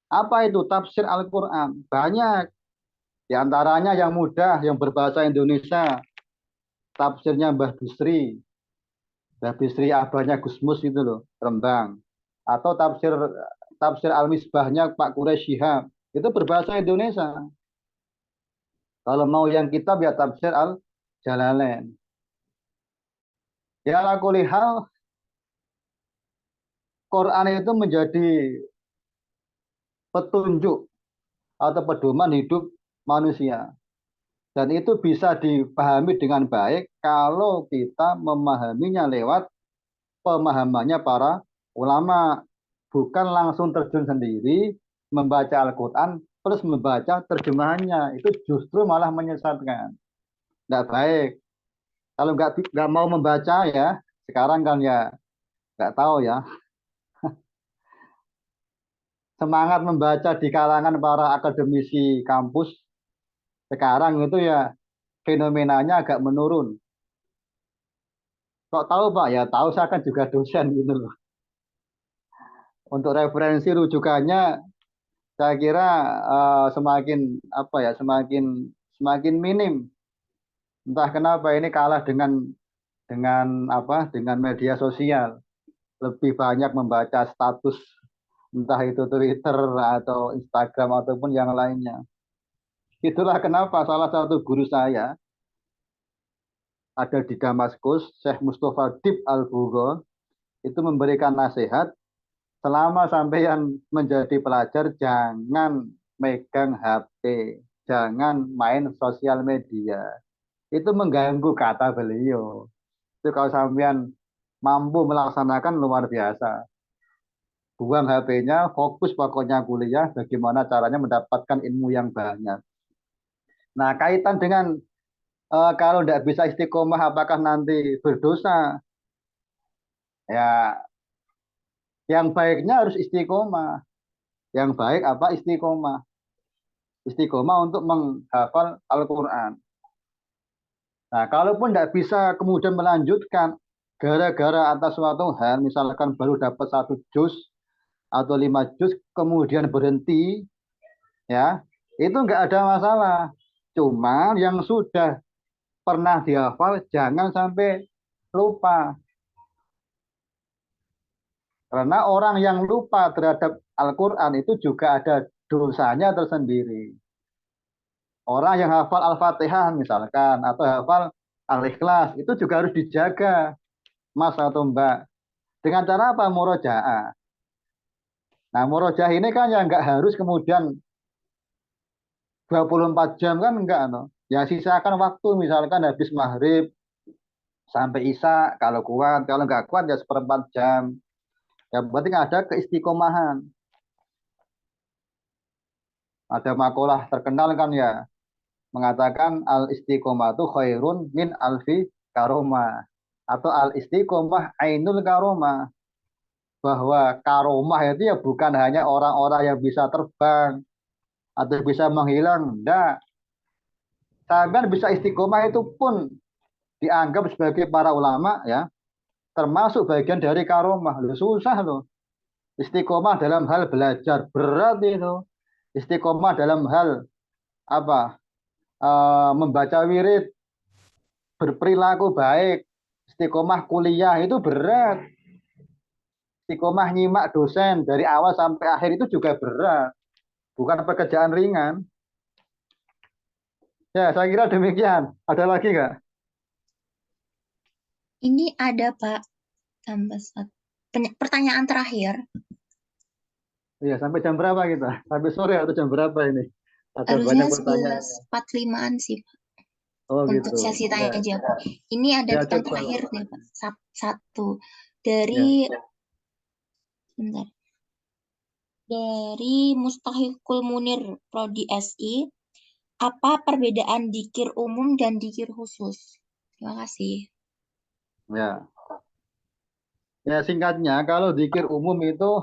Apa itu tafsir Al-Quran? Banyak. Di antaranya yang mudah, yang berbahasa Indonesia, tafsirnya Mbah Bisri. Mbah Bisri abahnya Gusmus itu loh, Rembang. Atau tafsir Al-Misbahnya Pak Quraish Shihab. Itu berbahasa Indonesia. Kalau mau yang kitab ya tafsir Al-Jalalain. Ya ala kulli hal, Quran itu menjadi petunjuk atau pedoman hidup manusia. Dan itu bisa dipahami dengan baik kalau kita memahaminya lewat pemahamannya para ulama. Bukan langsung terjun sendiri, membaca Al-Quran, terus membaca terjemahannya. Itu justru malah menyesatkan. Tidak baik. Kalau nggak mau membaca ya, sekarang kan ya nggak tahu ya. Semangat membaca di kalangan para akademisi kampus sekarang itu ya fenomenanya agak menurun. Kok tahu Pak? Ya tahu, saya kan juga dosen gitu loh. Untuk referensi rujukannya saya kira semakin apa ya, semakin minim. Entah kenapa ini kalah dengan apa, dengan media sosial. Lebih banyak membaca status, entah itu Twitter atau Instagram ataupun yang lainnya. Itulah kenapa salah satu guru saya ada di Damaskus, Syekh Mustafa Dib Al-Bugho, itu memberikan nasihat, selama sampeyan menjadi pelajar jangan megang HP, jangan main sosial media. Itu mengganggu, kata beliau. Itu kalau sampeyan mampu melaksanakan luar biasa. Buang HP-nya, fokus pokoknya kuliah, bagaimana caranya mendapatkan ilmu yang banyak. Nah, kaitan dengan kalau tidak bisa istiqomah, apakah nanti berdosa? Ya, yang baiknya harus istiqomah. Yang baik apa? Istiqomah. Istiqomah untuk menghafal Al-Quran. Nah, kalaupun tidak bisa kemudian melanjutkan, gara-gara atas suatu hal, misalkan baru dapat 1 juz atau 5 juz, kemudian berhenti, ya, itu nggak ada masalah. Cuma yang sudah pernah dihafal jangan sampai lupa. Karena orang yang lupa terhadap Al-Quran itu juga ada dosanya tersendiri. Orang yang hafal Al-Fatihah misalkan, atau hafal Al-Ikhlas, itu juga harus dijaga, Mas atau Mbak. Dengan cara apa? Murojaah. Nah, murojaah ini kan ya nggak harus kemudian 24 jam kan, enggak. No? Ya sisakan waktu, misalkan habis maghrib sampai isya, kalau kuat. Kalau nggak kuat ya 1/4 jam. Yang penting ada keistiqomahan. Ada makalah terkenal kan ya, mengatakan al-istiqomatu khairun min alfi karomah. Atau al-istiqomah ainul karomah. Bahwa karomah itu ya bukan hanya orang-orang yang bisa terbang atau bisa menghilang. Enggak. Sampai bisa istiqomah itu pun dianggap sebagai para ulama ya, termasuk bagian dari karomah. Loh, susah loh. Istiqomah dalam hal belajar berat itu. Istiqomah dalam hal apa? Membaca wirid, berperilaku baik. Istiqomah kuliah itu berat. Istiqomah nyimak dosen dari awal sampai akhir itu juga berat. Bukan pekerjaan ringan. Ya, saya kira demikian. Ada lagi nggak? Ini ada Pak, tambah satu. Pertanyaan terakhir. Iya, sampai jam berapa kita? Sampai sore atau jam berapa ini? Ada Harusnya banyak pertanyaan. 11.45-an sih Pak. Oh Untuk gitu. sesi tanya Ya. jawab. Ini ada Ya, yang coba. terakhir nih Pak. Satu. Dari bentar. Dari Mustahikul Munir Prodi SI. Apa perbedaan dzikir umum dan dzikir khusus? Terima kasih. Ya. Ya, singkatnya kalau dzikir umum itu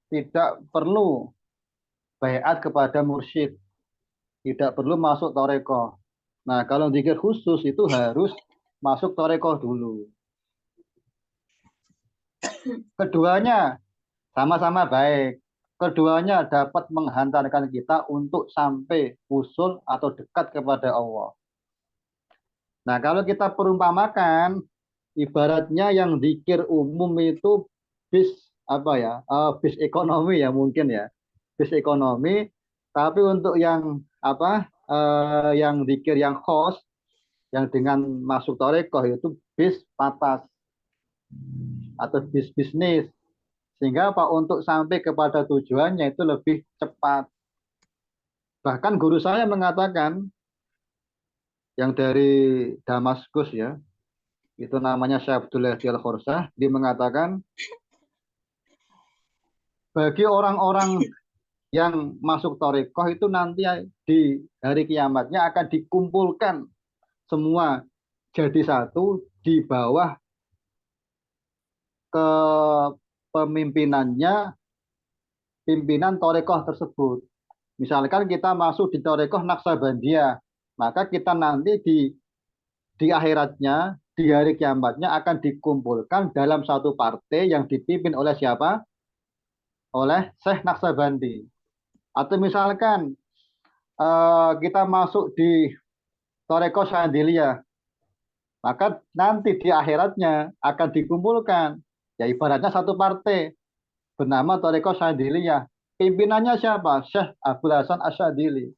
tidak perlu baiat kepada mursyid, tidak perlu masuk toreko. Nah, kalau dzikir khusus itu harus masuk toreko dulu. Keduanya sama-sama baik. Keduanya dapat menghantarkan kita untuk sampai usul atau dekat kepada Allah. Nah, kalau kita perumpamakan, ibaratnya yang dzikir umum itu bis apa ya? Bis ekonomi ya mungkin ya. Bis ekonomi, tapi untuk yang apa? Yang dzikir yang khos, yang dengan masuk tarekoh itu bis patas atau bis bisnis. Sehingga apa? Untuk sampai kepada tujuannya itu lebih cepat. Bahkan guru saya mengatakan, yang dari Damaskus ya, itu namanya Syekh Abdullah Al-Khorsah, dia mengatakan, bagi orang-orang yang masuk Thariqah itu nanti di hari kiamatnya akan dikumpulkan semua jadi satu di bawah kepemimpinannya pimpinan Thariqah tersebut. Misalkan kita masuk di Thariqah Naksabandiyah, maka kita nanti di akhiratnya, di hari kiamatnya akan dikumpulkan dalam satu partai yang dipimpin oleh siapa? Oleh Syekh Naksabandi. Atau misalkan kita masuk di Thariqah Syadziliyah, maka nanti di akhiratnya akan dikumpulkan, ya ibaratnya satu partai bernama Thariqah Syadziliyah. Pimpinannya siapa? Syekh Abdul Hasan Asyadzili.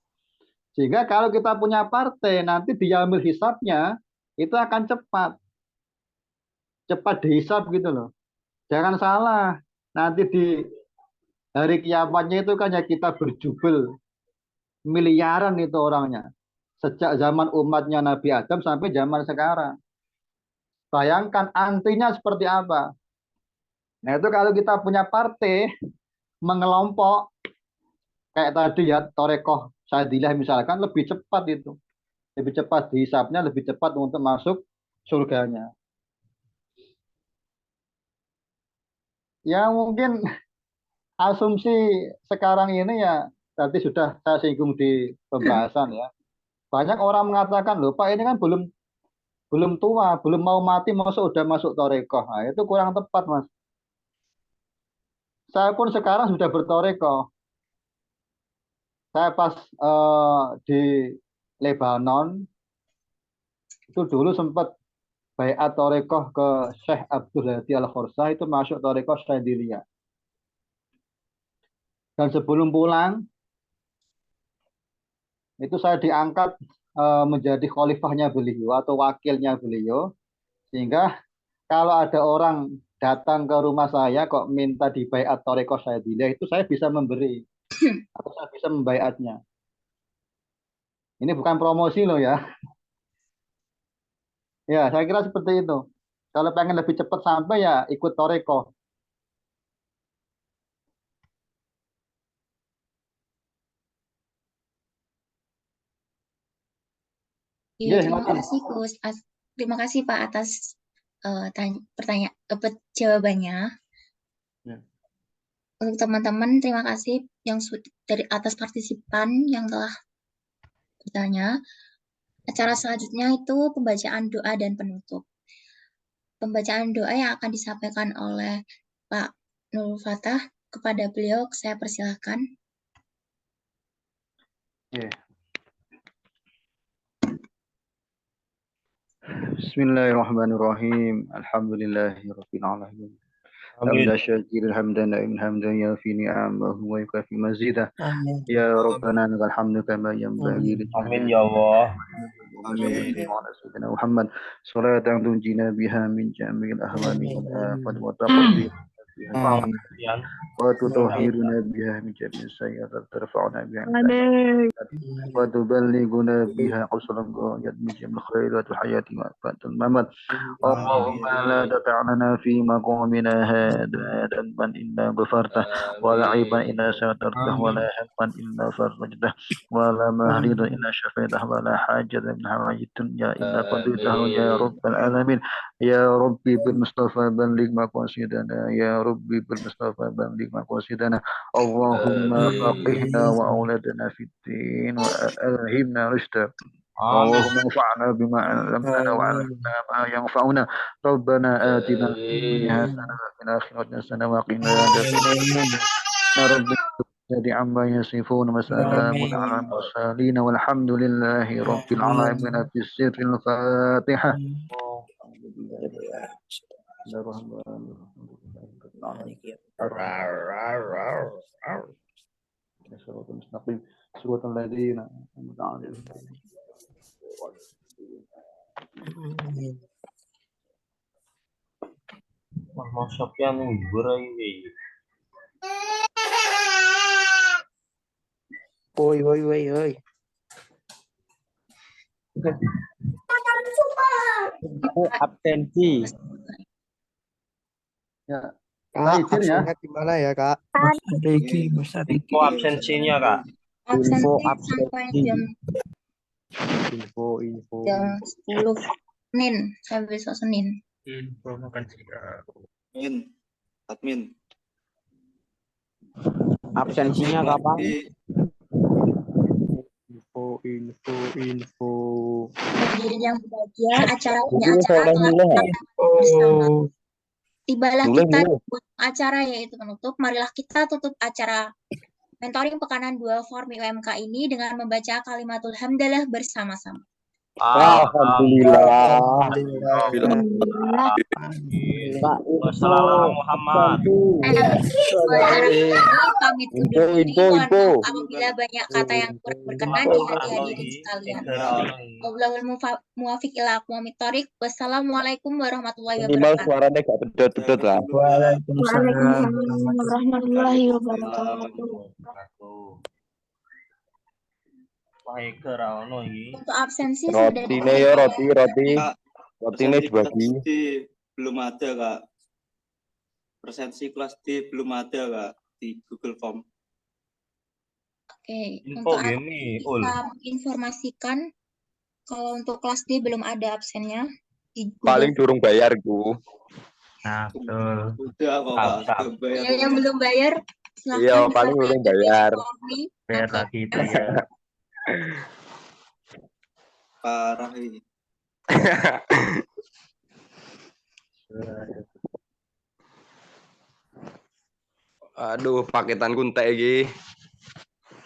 Sehingga kalau kita punya partai, nanti diambil hisabnya, itu akan cepat dihisab gitu loh. Jangan salah, nanti di hari kiamatnya itu kan ya kita berjubel, miliaran itu orangnya. Sejak zaman umatnya Nabi Adam sampai zaman sekarang. Bayangkan antrinya seperti apa. Nah itu kalau kita punya partai, mengelompok, kayak tadi ya, Thariqah Syadziliyah misalkan, lebih cepat itu. Lebih cepat dihisapnya, lebih cepat untuk masuk surganya. Ya mungkin asumsi sekarang ini ya, tadi sudah saya singgung di pembahasan ya. Banyak orang mengatakan, loh Pak ini kan belum tua, belum mau mati, masa udah masuk Thariqah. Nah, itu kurang tepat Mas. Saya pun sekarang sudah berthariqah. Saya pas di Lebanon, itu dulu sempat baiat thariqah ke Syekh Abdul Hadi Al-Khorsah, itu masuk thariqah Syadziliyah. Dan sebelum pulang, itu saya diangkat menjadi khalifahnya beliau atau wakilnya beliau. Sehingga kalau ada orang datang ke rumah saya kok minta dibaiat thariqah Syadziliyah, itu saya bisa memberi atau saya bisa membaiatnya. Ini bukan promosi loh ya. Ya, saya kira seperti itu. Kalau pengen lebih cepat sampai ya ikut thariqah. Iya, Nggih, terima ngoten. kasih Gus. Terima kasih Pak atas pertanyaan jawabannya. Ya. Untuk teman-teman, terima kasih yang dari atas partisipan yang telah bertanya. Acara selanjutnya itu pembacaan doa dan penutup. Pembacaan doa yang akan disampaikan oleh Pak Nurul Fatah. Kepada beliau, saya persilahkan. Yeah. Bismillahirrahmanirrahim. Alhamdulillahirabbil alamin. Hamdan syakiran hamdan na'iman hamdan yafi ni'amahu wa yukafi mazidah. Ya Rabbana lakal hamdu kama yanbaghi li Amin ya Allah. Muhammad salatan tunjina biha min jami'il ahwali wal afat wa taqdi wa tutahhiruna biha min jami'is sayyi'at tarfa'una biha wa tuballighuna biha qasran ghayat min jami'il khairat wa hayati wa fatul mamat. Allahumma la tata'lana fi maqamina hadha dhanban illa ghafartah wa la 'aiban illa satartah wa la hamman illa farajtah wa la mahridan illa syafaitah wa la hajatan min hawaijid dunya illa qadaitahu ya rabbal alamin. Ya Rabbi bil Mustafa balligh maqasidana ya Rabbi bil Mustafa balligh maqasidana. Allahumma faqihna wa auladana fid din wa alhimna rushda. Allahumma anfa'na bima 'allamtana wa 'allimna ma yanfa'una. Rabbana atina fid dunya hasanah wa fil akhirati hasanah wa qina adzabannar. Ya Rabbi jadi amma yasifun wa salamun 'alal mursalin walhamdulillahi rabbil alamin. Bisirril Fatihah. Mas Sofyan yang ini. Woi, woi, woi, woi. Absensi. Ya, Kak, izin ya. absennya gimana ya, Kak? Info absensinya kak. Info sampai absensi. jam Info. 10 Senin sampai besok Senin. Info makan siang. Admin. Absensinya kapan? Info. Hadirin yang berbahagia, acaranya acara telah bersama. Tibalah kita di acara yaitu penutup. Marilah kita tutup acara mentoring pekanan 2 Formi UMK ini dengan membaca kalimatul hamdalah bersama-sama. Alhamdulillah. Wassalamualaikum Muhammad. Pamit undur diri. Mohon maaf apabila banyak kata yang kurang berkenan di hati hadirin sekalian. Wallahul muwaffiq ila aqwamit thoriq. Wassalamualaikum warahmatullahi wabarakatuh. Suaranya gak pedot-pedot lah. Waalaikumsalam warahmatullahi wabarakatuh. Untuk absensi sudah Rotinya dibagi. Belum ada kak. Presensi kelas D belum ada kak di Google Form. Oke, untuk kita informasikan kalau untuk kelas D belum ada absennya. Paling durung bayar ku. Nah, betul. Udah kok kak. Yang belum bayar, silahkan Iya, paling belum bayar. Bayar lagi itu ya. Parah ini. Aduh, paketan kuntek iki.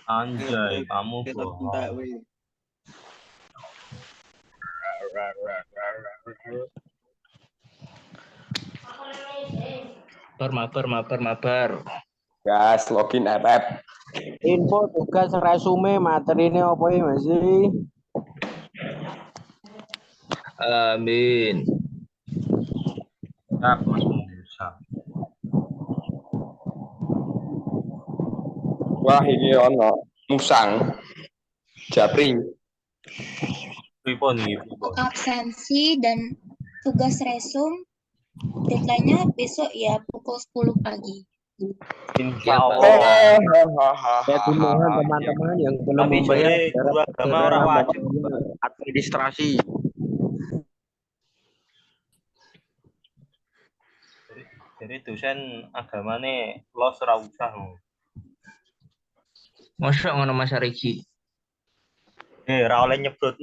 Anjay, kamu bohong. Mabar. Gas, login FF. Info tugas resume materinya apa ya masih? Amin. Tak Mas Musa. Wah, ini ono musang. Japri. Pripon. Absensi dan tugas resum deadline-nya besok ya pukul 10 pagi. Insya Allah. Saya mohon teman-teman yang belum membayar guru agama orang wajib. administrasi. Jadi dosen agama nih los ora usah. Mosok ngono Mas Ariki. Ora oleh nyebut